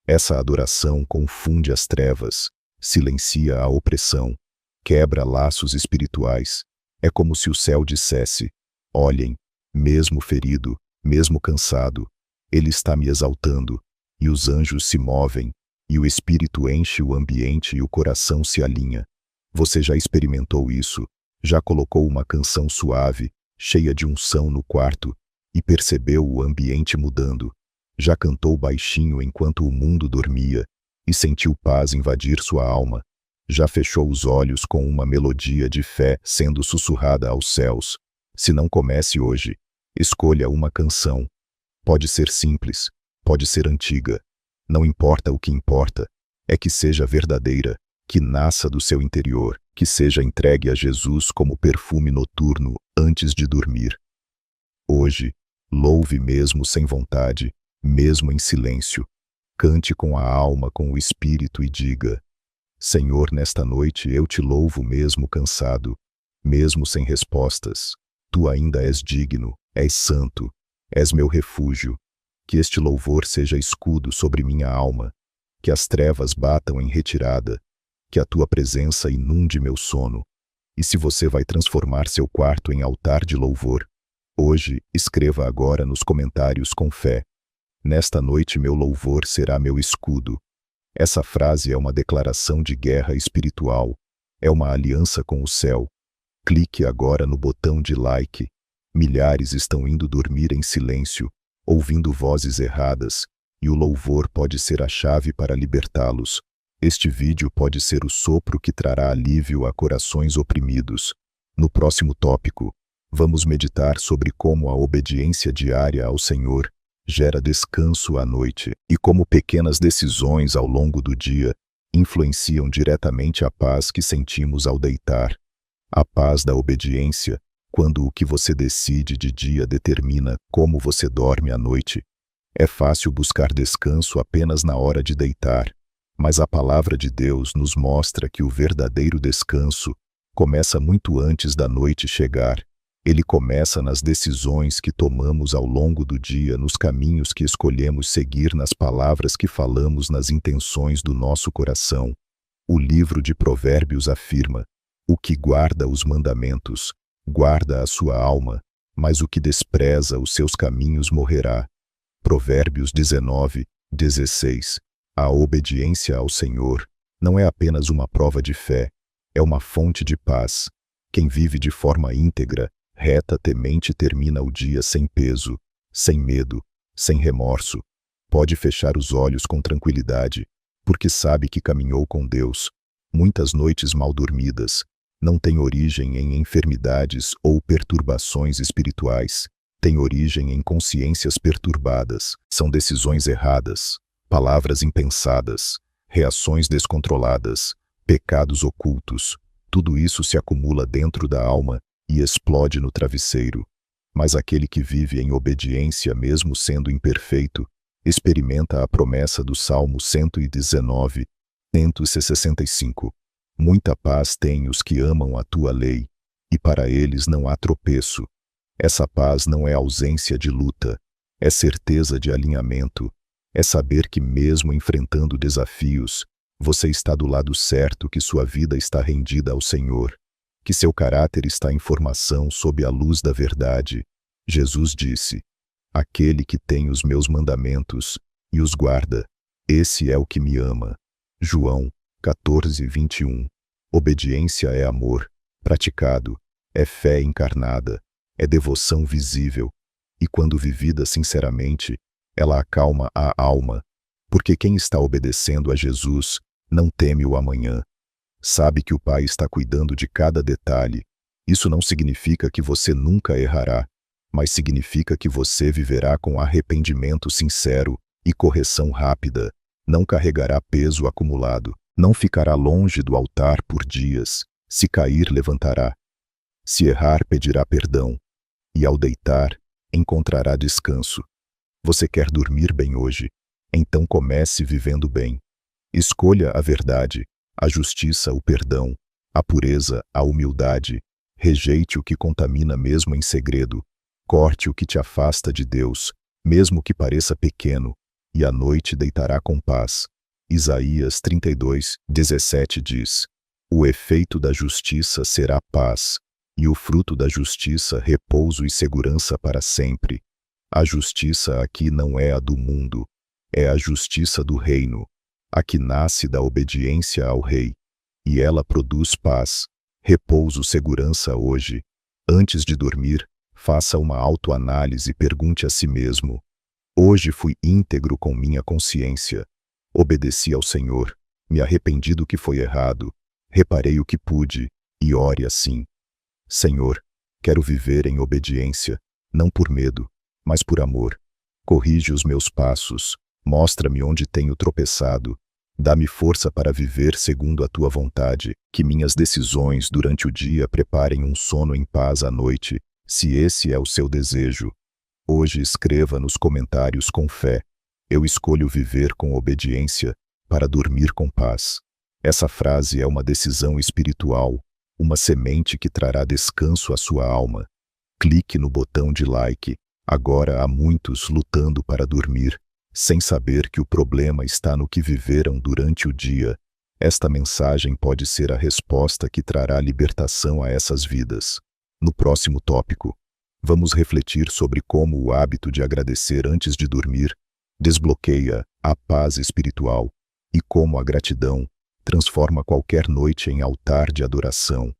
Essa adoração confunde as trevas, silencia a opressão, quebra laços espirituais. É como se o céu dissesse: olhem, mesmo ferido, mesmo cansado, ele está me exaltando, e os anjos se movem, e o Espírito enche o ambiente e o coração se alinha. Você já experimentou isso? Já colocou uma canção suave, cheia de unção no quarto, e percebeu o ambiente mudando? Já cantou baixinho enquanto o mundo dormia, e sentiu paz invadir sua alma? Já fechou os olhos com uma melodia de fé sendo sussurrada aos céus? Se não comece hoje, escolha uma canção. Pode ser simples, pode ser antiga. Não importa o que importa, é que seja verdadeira, que nasça do seu interior, que seja entregue a Jesus como perfume noturno antes de dormir. Hoje, louve mesmo sem vontade, mesmo em silêncio. Cante com a alma, com o espírito e diga: Senhor, nesta noite eu te louvo mesmo cansado, mesmo sem respostas. Tu ainda és digno, és santo, és meu refúgio. Que este louvor seja escudo sobre minha alma, que as trevas batam em retirada, que a tua presença inunde meu sono. E se você vai transformar seu quarto em altar de louvor, hoje, escreva agora nos comentários com fé: nesta noite meu louvor será meu escudo. Essa frase é uma declaração de guerra espiritual, é uma aliança com o céu. Clique agora no botão de like. Milhares estão indo dormir em silêncio, ouvindo vozes erradas, e o louvor pode ser a chave para libertá-los. Este vídeo pode ser o sopro que trará alívio a corações oprimidos. No próximo tópico, vamos meditar sobre como a obediência diária ao Senhor gera descanso à noite e como pequenas decisões ao longo do dia influenciam diretamente a paz que sentimos ao deitar. A paz da obediência, quando o que você decide de dia determina como você dorme à noite. É fácil buscar descanso apenas na hora de deitar, mas a palavra de Deus nos mostra que o verdadeiro descanso começa muito antes da noite chegar. Ele começa nas decisões que tomamos ao longo do dia, nos caminhos que escolhemos seguir, nas palavras que falamos, nas intenções do nosso coração. O livro de Provérbios afirma: o que guarda os mandamentos, guarda a sua alma, mas o que despreza os seus caminhos morrerá. Provérbios 19:16. A obediência ao Senhor não é apenas uma prova de fé, é uma fonte de paz. Quem vive de forma íntegra, reta, temente termina o dia sem peso, sem medo, sem remorso. Pode fechar os olhos com tranquilidade, porque sabe que caminhou com Deus. Muitas noites mal dormidas não têm origem em enfermidades ou perturbações espirituais, têm origem em consciências perturbadas. São decisões erradas, palavras impensadas, reações descontroladas, pecados ocultos. Tudo isso se acumula dentro da alma e explode no travesseiro. Mas aquele que vive em obediência, mesmo sendo imperfeito, experimenta a promessa do Salmo 119, 165. Muita paz têm os que amam a tua lei, e para eles não há tropeço. Essa paz não é ausência de luta, é certeza de alinhamento, é saber que mesmo enfrentando desafios, você está do lado certo, que sua vida está rendida ao Senhor, que seu caráter está em formação sob a luz da verdade. Jesus disse: aquele que tem os meus mandamentos e os guarda, esse é o que me ama. João 14:21. Obediência é amor praticado, é fé encarnada, é devoção visível, e quando vivida sinceramente, ela acalma a alma, porque quem está obedecendo a Jesus não teme o amanhã. Sabe que o Pai está cuidando de cada detalhe. Isso não significa que você nunca errará, mas significa que você viverá com arrependimento sincero e correção rápida, não carregará peso acumulado, não ficará longe do altar por dias, se cair levantará, se errar pedirá perdão, e ao deitar encontrará descanso. Você quer dormir bem hoje? Então comece vivendo bem. Escolha a verdade, a justiça, o perdão, a pureza, a humildade. Rejeite o que contamina mesmo em segredo. Corte o que te afasta de Deus, mesmo que pareça pequeno, e à noite deitará com paz. Isaías 32:17 diz: o efeito da justiça será paz, e o fruto da justiça repouso e segurança para sempre. A justiça aqui não é a do mundo, é a justiça do reino, a que nasce da obediência ao Rei, e ela produz paz, repouso, segurança hoje. Antes de dormir, faça uma autoanálise e pergunte a si mesmo: hoje fui íntegro com minha consciência? Obedeci ao Senhor, me arrependi do que foi errado, reparei o que pude, e ore assim: Senhor, quero viver em obediência, não por medo, mas por amor. Corrige os meus passos, mostra-me onde tenho tropeçado. Dá-me força para viver segundo a tua vontade, que minhas decisões durante o dia preparem um sono em paz à noite, se esse é o seu desejo. Hoje escreva nos comentários com fé: eu escolho viver com obediência para dormir com paz. Essa frase é uma decisão espiritual, uma semente que trará descanso à sua alma. Clique no botão de like. Agora há muitos lutando para dormir, sem saber que o problema está no que viveram durante o dia. Esta mensagem pode ser a resposta que trará libertação a essas vidas. No próximo tópico, vamos refletir sobre como o hábito de agradecer antes de dormir desbloqueia a paz espiritual e como a gratidão transforma qualquer noite em altar de adoração.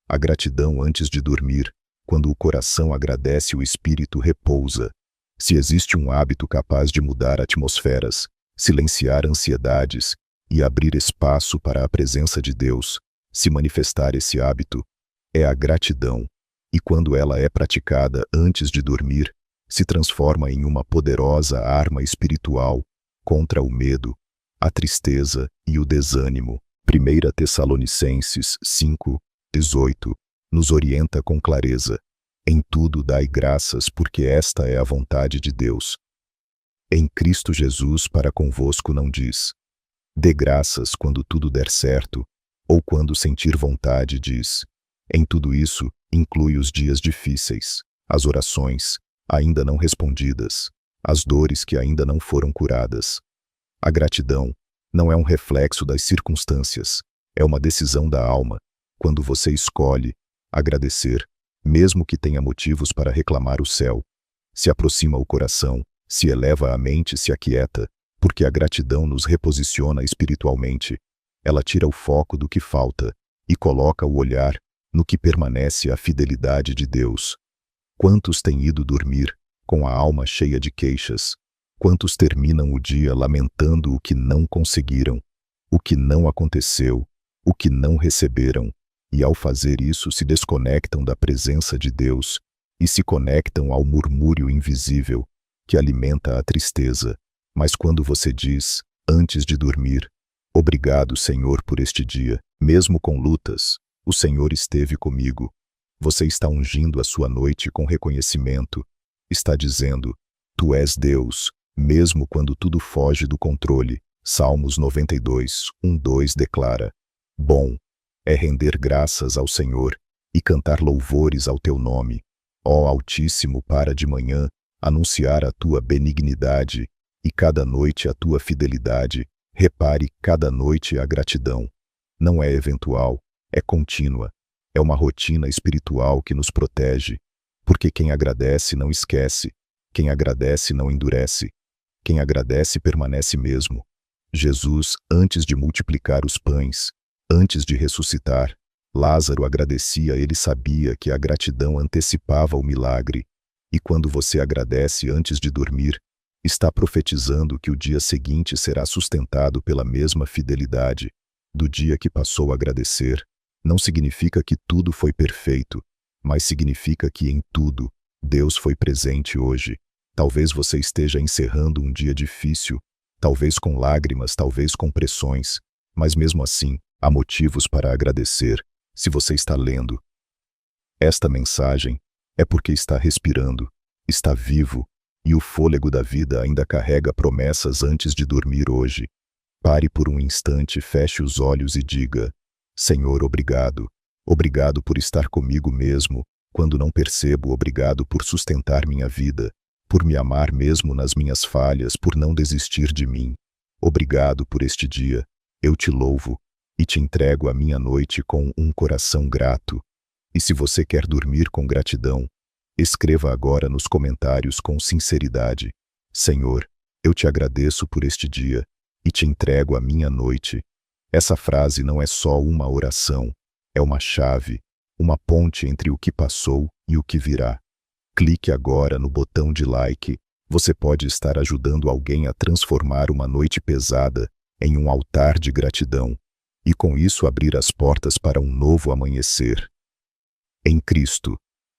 A gratidão antes de dormir, quando o coração agradece, o espírito repousa. Se existe um hábito capaz de mudar atmosferas, silenciar ansiedades e abrir espaço para a presença de Deus, se manifestar esse hábito, é a gratidão. E quando ela é praticada antes de dormir, se transforma em uma poderosa arma espiritual contra o medo, a tristeza e o desânimo. 1 Tessalonicenses 5:18 nos orienta com clareza: em tudo dai graças, porque esta é a vontade de Deus em Cristo Jesus para convosco. Não diz: dê graças quando tudo der certo, ou quando sentir vontade. Diz: em tudo isso inclui os dias difíceis, as orações ainda não respondidas, as dores que ainda não foram curadas. A gratidão não é um reflexo das circunstâncias, é uma decisão da alma. Quando você escolhe agradecer, mesmo que tenha motivos para reclamar, o céu se aproxima, o coração se eleva, a mente se aquieta, porque a gratidão nos reposiciona espiritualmente. Ela tira o foco do que falta e coloca o olhar no que permanece, a fidelidade de Deus. Quantos têm ido dormir com a alma cheia de queixas? Quantos terminam o dia lamentando o que não conseguiram, o que não aconteceu, o que não receberam? E ao fazer isso se desconectam da presença de Deus e se conectam ao murmúrio invisível que alimenta a tristeza. Mas quando você diz, antes de dormir: obrigado, Senhor, por este dia, mesmo com lutas, o Senhor esteve comigo. Você está ungindo a sua noite com reconhecimento. Está dizendo: tu és Deus, mesmo quando tudo foge do controle. Salmos 92:1-2 declara: bom é render graças ao Senhor e cantar louvores ao teu nome, ó Altíssimo, para de manhã anunciar a tua benignidade e cada noite a tua fidelidade. Repare, cada noite a gratidão não é eventual, é contínua. É uma rotina espiritual que nos protege, porque quem agradece não esquece, quem agradece não endurece, quem agradece permanece mesmo. Jesus, antes de multiplicar os pães, antes de ressuscitar, Lázaro agradecia. Ele sabia que a gratidão antecipava o milagre. E quando você agradece antes de dormir, está profetizando que o dia seguinte será sustentado pela mesma fidelidade do dia que passou a agradecer. Não significa que tudo foi perfeito, mas significa que em tudo Deus foi presente hoje. Talvez você esteja encerrando um dia difícil, talvez com lágrimas, talvez com pressões, mas mesmo assim, há motivos para agradecer. Se você está lendo esta mensagem, é porque está respirando, está vivo, e o fôlego da vida ainda carrega promessas antes de dormir hoje. Pare por um instante, feche os olhos e diga: Senhor, obrigado. Obrigado por estar comigo mesmo quando não percebo. Obrigado por sustentar minha vida, por me amar mesmo nas minhas falhas, por não desistir de mim. Obrigado por este dia. Eu te louvo e te entrego a minha noite com um coração grato. E se você quer dormir com gratidão, escreva agora nos comentários com sinceridade: Senhor, eu te agradeço por este dia e te entrego a minha noite. Essa frase não é só uma oração, é uma chave, uma ponte entre o que passou e o que virá. Clique agora no botão de like. Você pode estar ajudando alguém a transformar uma noite pesada em um altar de gratidão, e com isso abrir as portas para um novo amanhecer em Cristo.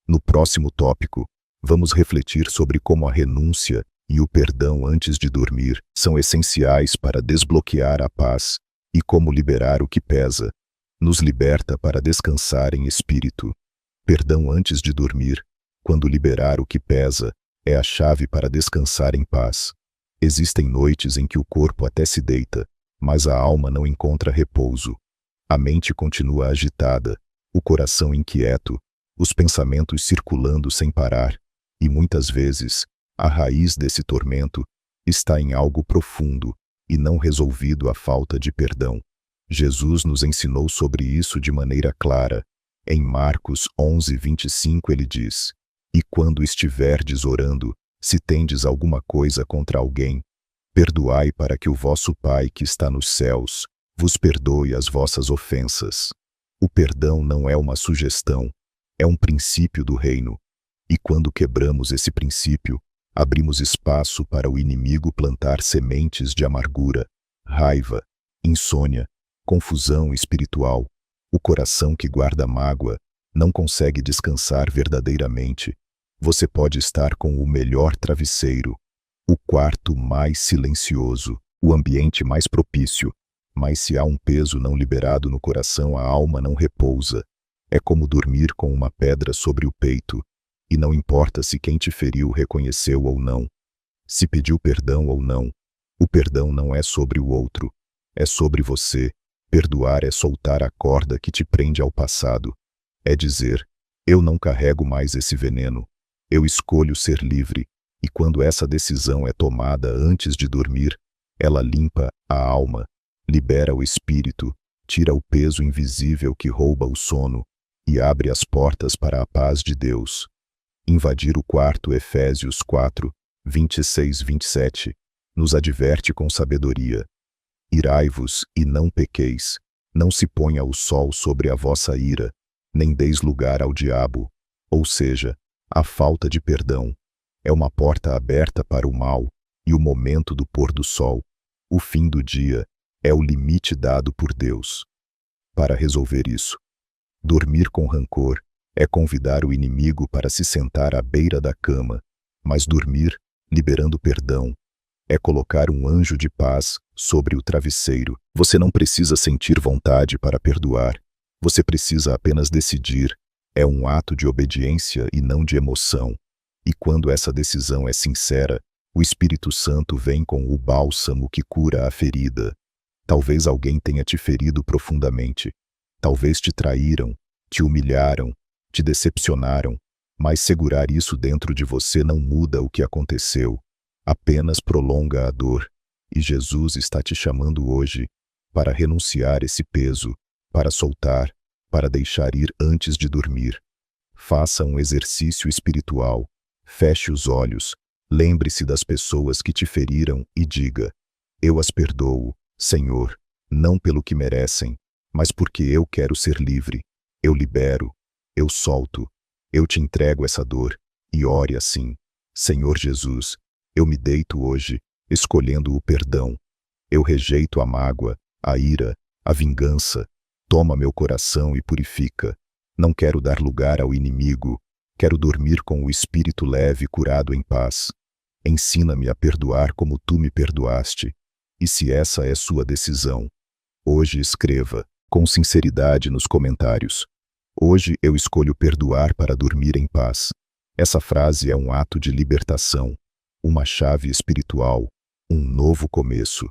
No próximo tópico, vamos refletir sobre como a renúncia e o perdão antes de dormir são essenciais para desbloquear a paz e como liberar o que pesa. Nos liberta para descansar em espírito. Perdão antes de dormir, quando liberar o que pesa, é a chave para descansar em paz. Existem noites em que o corpo até se deita, mas a alma não encontra repouso. A mente continua agitada, o coração inquieto, os pensamentos circulando sem parar, e muitas vezes, a raiz desse tormento está em algo profundo e não resolvido: a falta de perdão. Jesus nos ensinou sobre isso de maneira clara. Em Marcos 11:25 ele diz: "E quando estiverdes orando, se tendes alguma coisa contra alguém, perdoai, para que o vosso Pai que está nos céus vos perdoe as vossas ofensas." O perdão não é uma sugestão, é um princípio do reino. E quando quebramos esse princípio, abrimos espaço para o inimigo plantar sementes de amargura, raiva, insônia, confusão espiritual. O coração que guarda mágoa não consegue descansar verdadeiramente. Você pode estar com o melhor travesseiro, o quarto mais silencioso, o ambiente mais propício, mas se há um peso não liberado no coração, a alma não repousa. É como dormir com uma pedra sobre o peito, e não importa se quem te feriu reconheceu ou não, se pediu perdão ou não. O perdão não é sobre o outro, é sobre você. Perdoar é soltar a corda que te prende ao passado. É dizer: eu não carrego mais esse veneno. Eu escolho ser livre. E quando essa decisão é tomada antes de dormir, ela limpa a alma, libera o espírito, tira o peso invisível que rouba o sono e abre as portas para a paz de Deus. Invadir o quarto. Efésios 4:26-27 nos adverte com sabedoria: irai-vos e não pequeis, não se ponha o sol sobre a vossa ira, nem deis lugar ao diabo. Ou seja, a falta de perdão é uma porta aberta para o mal, e o momento do pôr do sol, o fim do dia, é o limite dado por Deus. Para resolver isso, dormir com rancor é convidar o inimigo para se sentar à beira da cama, mas dormir, liberando perdão, é colocar um anjo de paz sobre o travesseiro. Você não precisa sentir vontade para perdoar. Você precisa apenas decidir. É um ato de obediência e não de emoção. E quando essa decisão é sincera, o Espírito Santo vem com o bálsamo que cura a ferida. Talvez alguém tenha te ferido profundamente. Talvez te traíram, te humilharam, te decepcionaram. Mas segurar isso dentro de você não muda o que aconteceu. Apenas prolonga a dor, e Jesus está te chamando hoje para renunciar esse peso, para soltar, para deixar ir antes de dormir. Faça um exercício espiritual, feche os olhos, lembre-se das pessoas que te feriram e diga: eu as perdoo, Senhor, não pelo que merecem, mas porque eu quero ser livre. Eu libero, eu solto, eu te entrego essa dor, e ore assim: Senhor Jesus, eu me deito hoje, escolhendo o perdão. Eu rejeito a mágoa, a ira, a vingança. Toma meu coração e purifica. Não quero dar lugar ao inimigo. Quero dormir com o espírito leve e curado em paz. Ensina-me a perdoar como tu me perdoaste. E se essa é sua decisão, hoje escreva, com sinceridade nos comentários: hoje eu escolho perdoar para dormir em paz. Essa frase é um ato de libertação. Uma chave espiritual, um novo começo.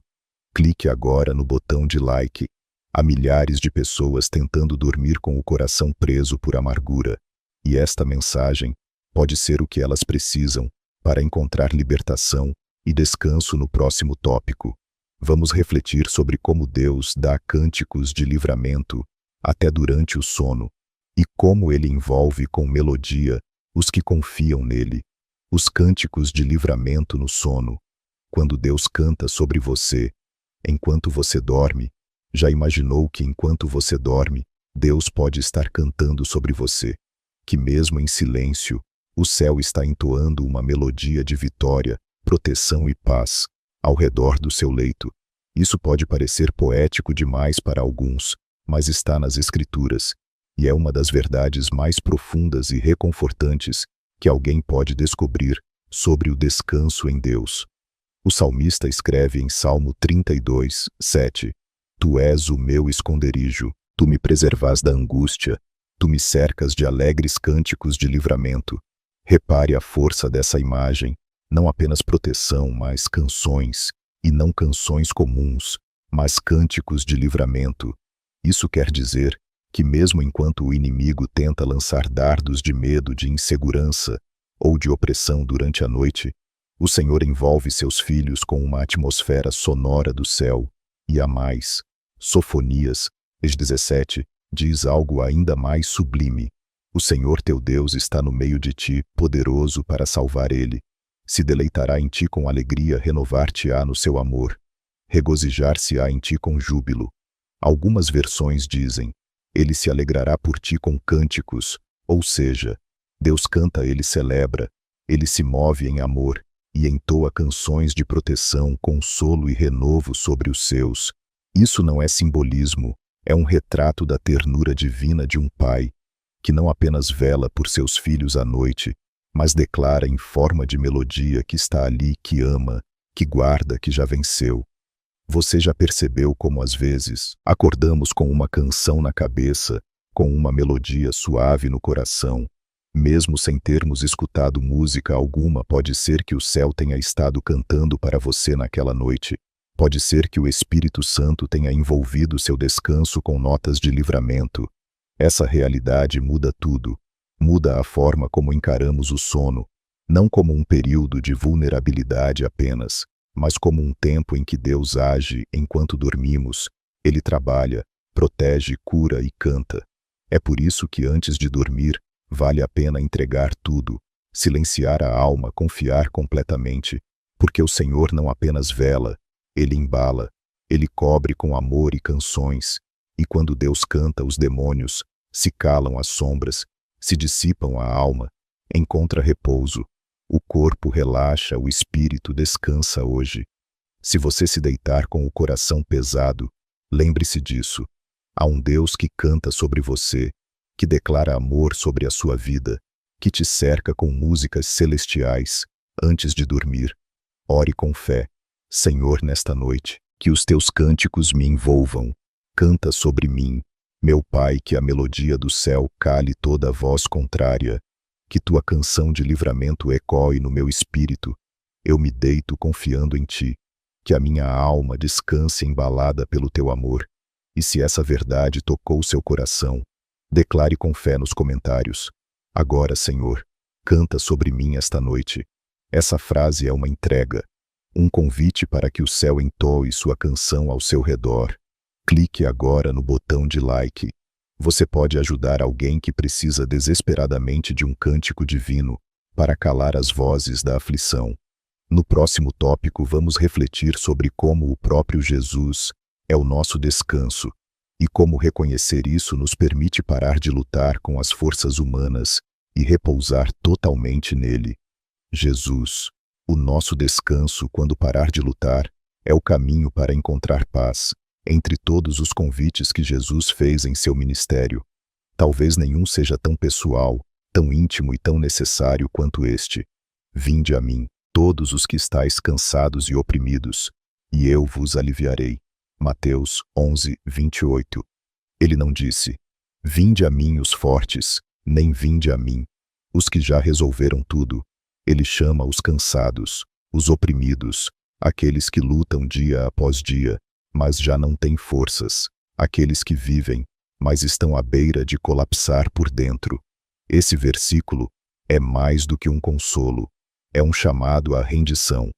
Clique agora no botão de like. Há milhares de pessoas tentando dormir com o coração preso por amargura, e esta mensagem pode ser o que elas precisam para encontrar libertação e descanso. No próximo tópico, vamos refletir sobre como Deus dá cânticos de livramento até durante o sono, e como Ele envolve com melodia os que confiam nele. Os cânticos de livramento no sono. Quando Deus canta sobre você, enquanto você dorme, já imaginou que enquanto você dorme, Deus pode estar cantando sobre você? Que mesmo em silêncio, o céu está entoando uma melodia de vitória, proteção e paz ao redor do seu leito. Isso pode parecer poético demais para alguns, mas está nas Escrituras, e é uma das verdades mais profundas e reconfortantes que alguém pode descobrir sobre o descanso em Deus. O salmista escreve em Salmo 32, 7: Tu és o meu esconderijo, tu me preservas da angústia, tu me cercas de alegres cânticos de livramento. Repare a força dessa imagem, não apenas proteção, mas canções, e não canções comuns, mas cânticos de livramento. Isso quer dizer que mesmo enquanto o inimigo tenta lançar dardos de medo, de insegurança ou de opressão durante a noite, o Senhor envolve seus filhos com uma atmosfera sonora do céu, e há mais. Sofonias 17 diz algo ainda mais sublime. O Senhor teu Deus está no meio de ti, poderoso para salvar ele. Se deleitará em ti com alegria, renovar-te-á no seu amor. Regozijar-se-á em ti com júbilo. Algumas versões dizem: ele se alegrará por ti com cânticos, ou seja, Deus canta, ele celebra, ele se move em amor e entoa canções de proteção, consolo e renovo sobre os seus. Isso não é simbolismo, é um retrato da ternura divina de um pai, que não apenas vela por seus filhos à noite, mas declara em forma de melodia que está ali, que ama, que guarda, que já venceu. Você já percebeu como às vezes acordamos com uma canção na cabeça, com uma melodia suave no coração? Mesmo sem termos escutado música alguma, pode ser que o céu tenha estado cantando para você naquela noite. Pode ser que o Espírito Santo tenha envolvido seu descanso com notas de livramento. Essa realidade muda tudo. Muda a forma como encaramos o sono, não como um período de vulnerabilidade apenas, mas como um tempo em que Deus age enquanto dormimos. Ele trabalha, protege, cura e canta. É por isso que antes de dormir, vale a pena entregar tudo, silenciar a alma, confiar completamente, porque o Senhor não apenas vela, ele embala, ele cobre com amor e canções, e quando Deus canta, os demônios se calam, as sombras se dissipam, a alma encontra repouso, o corpo relaxa, o espírito descansa hoje. Se você se deitar com o coração pesado, lembre-se disso. Há um Deus que canta sobre você, que declara amor sobre a sua vida, que te cerca com músicas celestiais antes de dormir. Ore com fé. Senhor, nesta noite, que os teus cânticos me envolvam. Canta sobre mim, meu Pai, que a melodia do céu cale toda a voz contrária. Que tua canção de livramento ecoe no meu espírito. Eu me deito confiando em ti. Que a minha alma descanse embalada pelo teu amor. E se essa verdade tocou seu coração, declare com fé nos comentários. Agora, Senhor, canta sobre mim esta noite. Essa frase é uma entrega, um convite para que o céu entoe sua canção ao seu redor. Clique agora no botão de like. Você pode ajudar alguém que precisa desesperadamente de um cântico divino para calar as vozes da aflição. No próximo tópico, vamos refletir sobre como o próprio Jesus é o nosso descanso e como reconhecer isso nos permite parar de lutar com as forças humanas e repousar totalmente nele. Jesus, o nosso descanso quando parar de lutar, é o caminho para encontrar paz. Entre todos os convites que Jesus fez em seu ministério, talvez nenhum seja tão pessoal, tão íntimo e tão necessário quanto este. Vinde a mim, todos os que estáis cansados e oprimidos, e eu vos aliviarei. Mateus 11, 28. Ele não disse: vinde a mim os fortes, nem vinde a mim os que já resolveram tudo. Ele chama os cansados, os oprimidos, aqueles que lutam dia após dia, mas já não têm forças, aqueles que vivem, mas estão à beira de colapsar por dentro. Esse versículo é mais do que um consolo, é um chamado à rendição.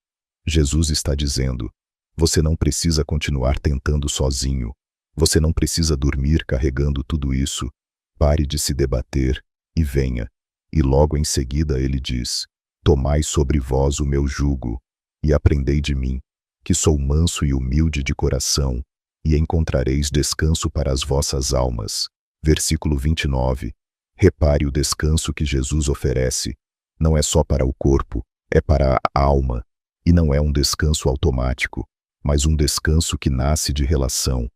Jesus está dizendo: você não precisa continuar tentando sozinho, você não precisa dormir carregando tudo isso. Pare de se debater e venha. E logo em seguida ele diz: tomai sobre vós o meu jugo, e aprendei de mim, que sou manso e humilde de coração, e encontrareis descanso para as vossas almas. Versículo 29. Repare o descanso que Jesus oferece. Não é só para o corpo, é para a alma. E não é um descanso automático, mas um descanso que nasce de relação.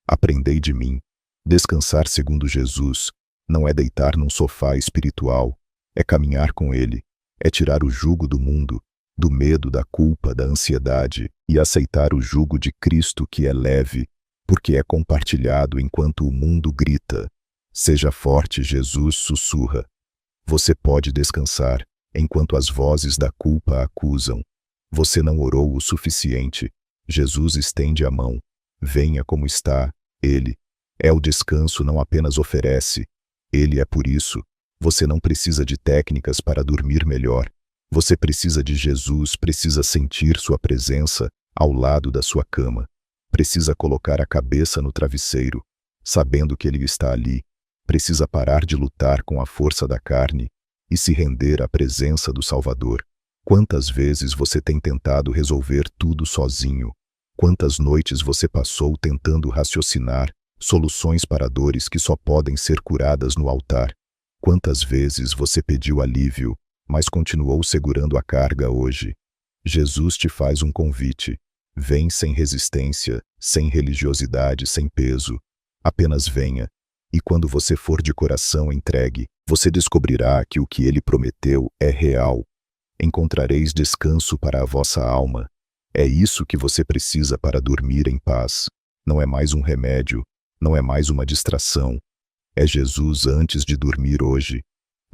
Aprendei de mim. Descansar segundo Jesus não é deitar num sofá espiritual, é caminhar com ele, É tirar o jugo do mundo, do medo, da culpa, da ansiedade e aceitar o jugo de Cristo, que é leve, porque é compartilhado enquanto o mundo grita. Seja forte, Jesus sussurra. Você pode descansar enquanto as vozes da culpa acusam. Você não orou o suficiente. Jesus estende a mão. Venha como está, Ele. É o descanso, não apenas oferece. Ele é por isso. Você não precisa de técnicas para dormir melhor. Você precisa de Jesus, precisa sentir sua presença ao lado da sua cama. Precisa colocar a cabeça no travesseiro, sabendo que Ele está ali. Precisa parar de lutar com a força da carne e se render à presença do Salvador. Quantas vezes você tem tentado resolver tudo sozinho? Quantas noites você passou tentando raciocinar soluções para dores que só podem ser curadas no altar? Quantas vezes você pediu alívio, mas continuou segurando a carga hoje? Jesus te faz um convite. Vem sem resistência, sem religiosidade, sem peso. Apenas venha. E quando você for de coração entregue, você descobrirá que o que Ele prometeu é real. Encontrareis descanso para a vossa alma. É isso que você precisa para dormir em paz. Não é mais um remédio, não é mais uma distração. É Jesus antes de dormir hoje.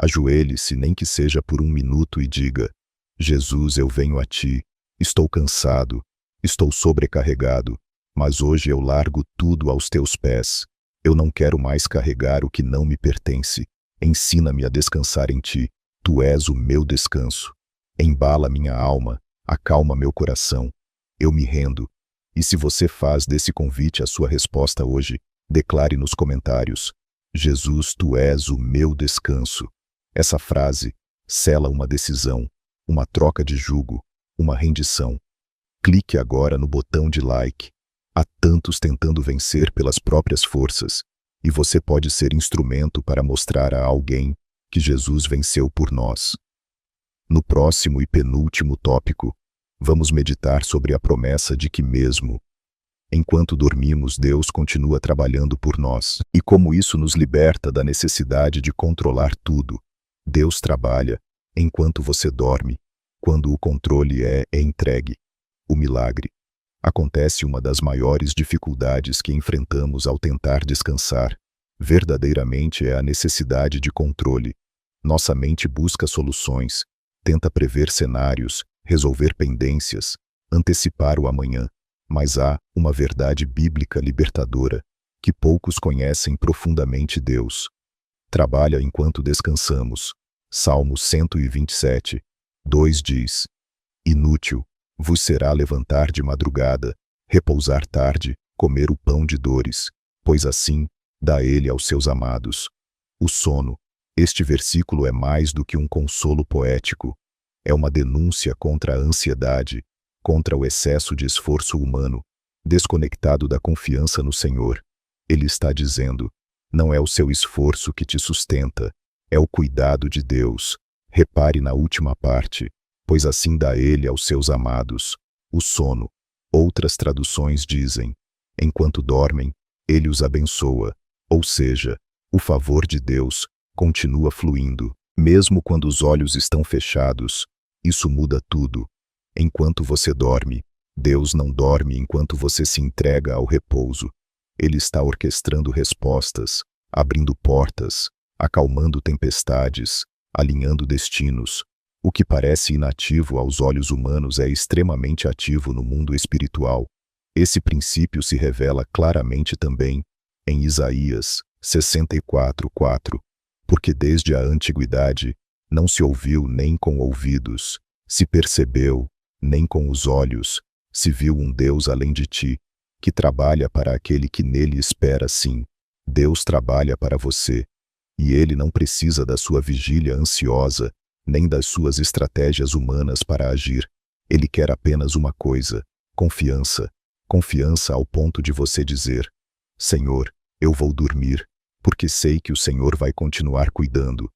Ajoelhe-se, nem que seja por 1 minuto, e diga: Jesus, eu venho a Ti. Estou cansado, estou sobrecarregado, mas hoje eu largo tudo aos Teus pés. Eu não quero mais carregar o que não me pertence. Ensina-me a descansar em Ti. Tu és o meu descanso. Embala minha alma, acalma meu coração. Eu me rendo. E se você faz desse convite a sua resposta hoje, declare nos comentários: Jesus, Tu és o meu descanso. Essa frase sela uma decisão, uma troca de jugo, uma rendição. Clique agora no botão de like. Há tantos tentando vencer pelas próprias forças, e você pode ser instrumento para mostrar a alguém que Jesus venceu por nós. No próximo e penúltimo tópico, vamos meditar sobre a promessa de que mesmo enquanto dormimos, Deus continua trabalhando por nós, e como isso nos liberta da necessidade de controlar tudo. Deus trabalha enquanto você dorme, quando o controle é entregue. O milagre. Acontece uma das maiores dificuldades que enfrentamos ao tentar descansar. Verdadeiramente é a necessidade de controle. Nossa mente busca soluções, tenta prever cenários, resolver pendências, antecipar o amanhã. Mas há uma verdade bíblica libertadora, que poucos conhecem profundamente. Deus trabalha enquanto descansamos. Salmo 127, 2 diz: Inútil vos será levantar de madrugada, repousar tarde, comer o pão de dores, pois assim dá Ele aos seus amados o sono. Este versículo é mais do que um consolo poético. É uma denúncia contra a ansiedade, contra o excesso de esforço humano, desconectado da confiança no Senhor. Ele está dizendo: não é o seu esforço que te sustenta, é o cuidado de Deus. Repare na última parte, pois assim dá Ele aos seus amados o sono. Outras traduções dizem: enquanto dormem, Ele os abençoa. Ou seja, o favor de Deus continua fluindo, mesmo quando os olhos estão fechados. Isso muda tudo. Enquanto você dorme, Deus não dorme enquanto você se entrega ao repouso. Ele está orquestrando respostas, abrindo portas, acalmando tempestades, alinhando destinos. O que parece inativo aos olhos humanos é extremamente ativo no mundo espiritual. Esse princípio se revela claramente também em Isaías 64:4. Porque desde a antiguidade não se ouviu nem com ouvidos, se percebeu, nem com os olhos, se viu um Deus além de ti, que trabalha para aquele que nele espera. Sim, Deus trabalha para você, e Ele não precisa da sua vigília ansiosa, nem das suas estratégias humanas para agir. Ele quer apenas uma coisa: confiança. Confiança ao ponto de você dizer: Senhor, eu vou dormir, porque sei que o Senhor vai continuar cuidando.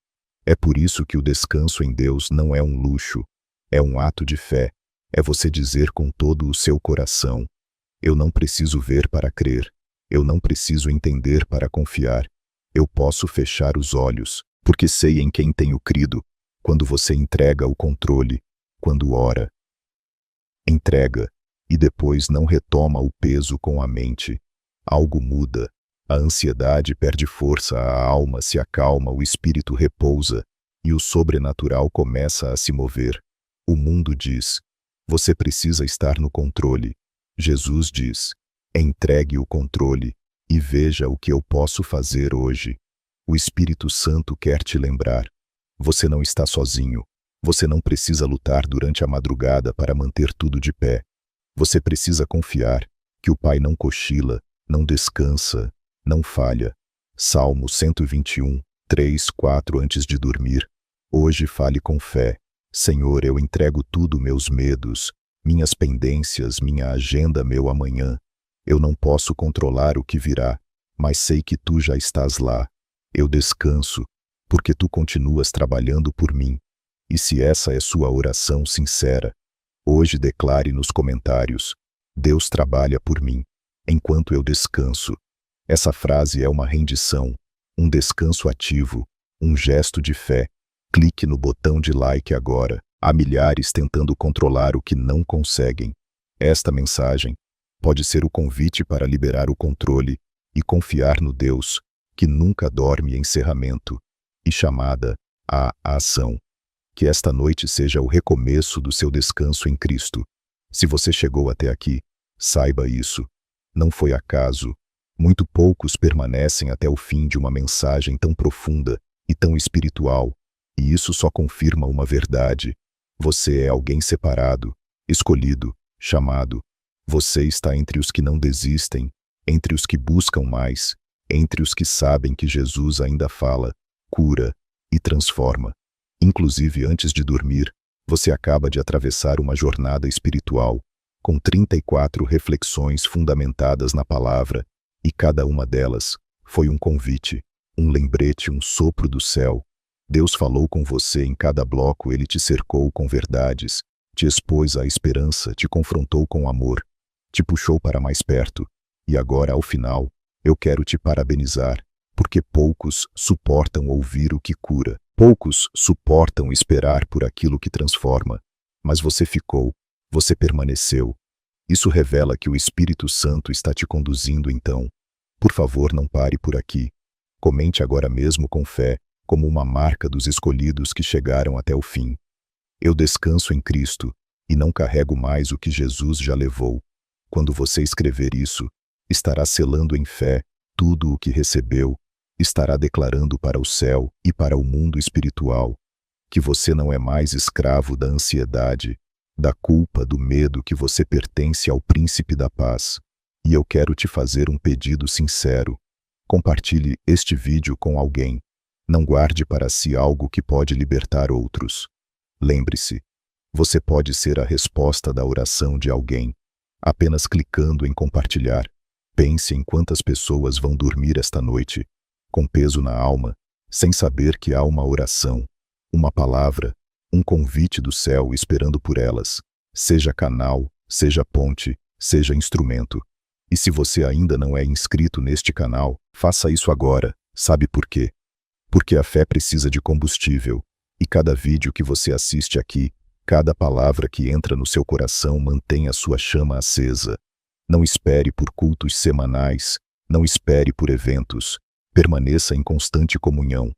É por isso que o descanso em Deus não é um luxo, é um ato de fé. É você dizer com todo o seu coração: eu não preciso ver para crer, eu não preciso entender para confiar. Eu posso fechar os olhos, porque sei em quem tenho crido. quando você entrega o controle, quando ora, entrega, e depois não retoma o peso com a mente. Algo muda. A ansiedade perde força, a alma se acalma, o espírito repousa, e o sobrenatural começa a se mover. O mundo diz: você precisa estar no controle. Jesus diz: entregue o controle, e veja o que eu posso fazer hoje. O Espírito Santo quer te lembrar: você não está sozinho. Você não precisa lutar durante a madrugada para manter tudo de pé. Você precisa confiar que o Pai não cochila, não descansa, não falha. Salmo 121, 3, 4 antes de dormir. Hoje fale com fé. Senhor, eu entrego tudo, meus medos, minhas pendências, minha agenda, meu amanhã. Eu não posso controlar o que virá, mas sei que tu já estás lá. Eu descanso, porque tu continuas trabalhando por mim. E se essa é sua oração sincera, hoje declare nos comentários: Deus trabalha por mim, enquanto eu descanso. Essa frase é uma rendição, um descanso ativo, um gesto de fé. Clique no botão de like agora. Há milhares tentando controlar o que não conseguem. Esta mensagem pode ser o convite para liberar o controle e confiar no Deus que nunca dorme. Encerramento e chamada à ação. Que esta noite seja o recomeço do seu descanso em Cristo. Se você chegou até aqui, saiba isso. Não foi acaso. Muito poucos permanecem até o fim de uma mensagem tão profunda e tão espiritual. E isso só confirma uma verdade. Você é alguém separado, escolhido, chamado. Você está entre os que não desistem, entre os que buscam mais, entre os que sabem que Jesus ainda fala, cura e transforma. Inclusive antes de dormir, você acaba de atravessar uma jornada espiritual, com 34 reflexões fundamentadas na palavra, e cada uma delas foi um convite, um lembrete, um sopro do céu. Deus falou com você em cada bloco, ele te cercou com verdades, te expôs à esperança, te confrontou com amor, te puxou para mais perto, e agora, ao final, eu quero te parabenizar, porque poucos suportam ouvir o que cura, poucos suportam esperar por aquilo que transforma, mas você ficou, você permaneceu. Isso revela que o Espírito Santo está te conduzindo então. Por favor, não pare por aqui. Comente agora mesmo com fé, como uma marca dos escolhidos que chegaram até o fim. Eu descanso em Cristo, e não carrego mais o que Jesus já levou. Quando você escrever isso, estará selando em fé tudo o que recebeu, estará declarando para o céu e para o mundo espiritual que você não é mais escravo da ansiedade, da culpa, do medo, que você pertence ao Príncipe da Paz. E eu quero te fazer um pedido sincero. Compartilhe este vídeo com alguém. Não guarde para si algo que pode libertar outros. Lembre-se, você pode ser a resposta da oração de alguém, apenas clicando em compartilhar. Pense em quantas pessoas vão dormir esta noite, com peso na alma, sem saber que há uma oração, uma palavra, um convite do céu esperando por elas. Seja canal, seja ponte, seja instrumento. E se você ainda não é inscrito neste canal, faça isso agora. Sabe por quê? Porque a fé precisa de combustível, e cada vídeo que você assiste aqui, cada palavra que entra no seu coração mantém a sua chama acesa. Não espere por cultos semanais, não espere por eventos, permaneça em constante comunhão.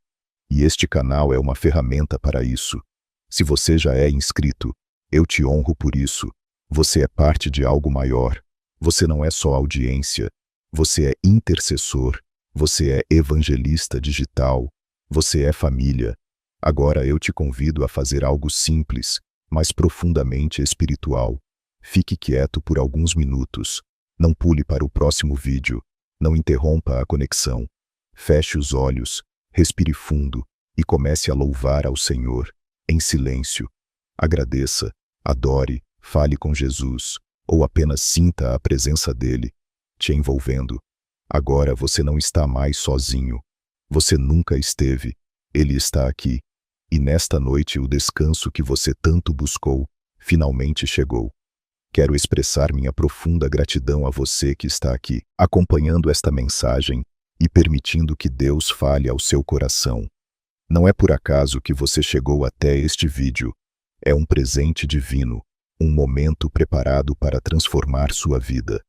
E este canal é uma ferramenta para isso. Se você já é inscrito, eu te honro por isso. Você é parte de algo maior. Você não é só audiência, você é intercessor, você é evangelista digital, você é família. Agora eu te convido a fazer algo simples, mas profundamente espiritual. Fique quieto por alguns minutos. Não pule para o próximo vídeo. Não interrompa a conexão. Feche os olhos, respire fundo e comece a louvar ao Senhor, em silêncio. Agradeça, adore, fale com Jesus, ou apenas sinta a presença dele, te envolvendo. Agora você não está mais sozinho. Você nunca esteve. Ele está aqui. E nesta noite o descanso que você tanto buscou, finalmente chegou. Quero expressar minha profunda gratidão a você que está aqui, acompanhando esta mensagem e permitindo que Deus fale ao seu coração. Não é por acaso que você chegou até este vídeo. É um presente divino, um momento preparado para transformar sua vida.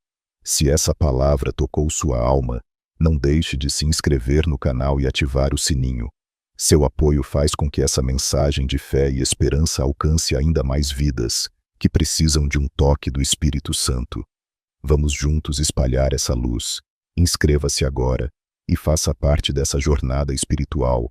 Se essa palavra tocou sua alma, não deixe de se inscrever no canal e ativar o sininho. Seu apoio faz com que essa mensagem de fé e esperança alcance ainda mais vidas que precisam de um toque do Espírito Santo. Vamos juntos espalhar essa luz. Inscreva-se agora e faça parte dessa jornada espiritual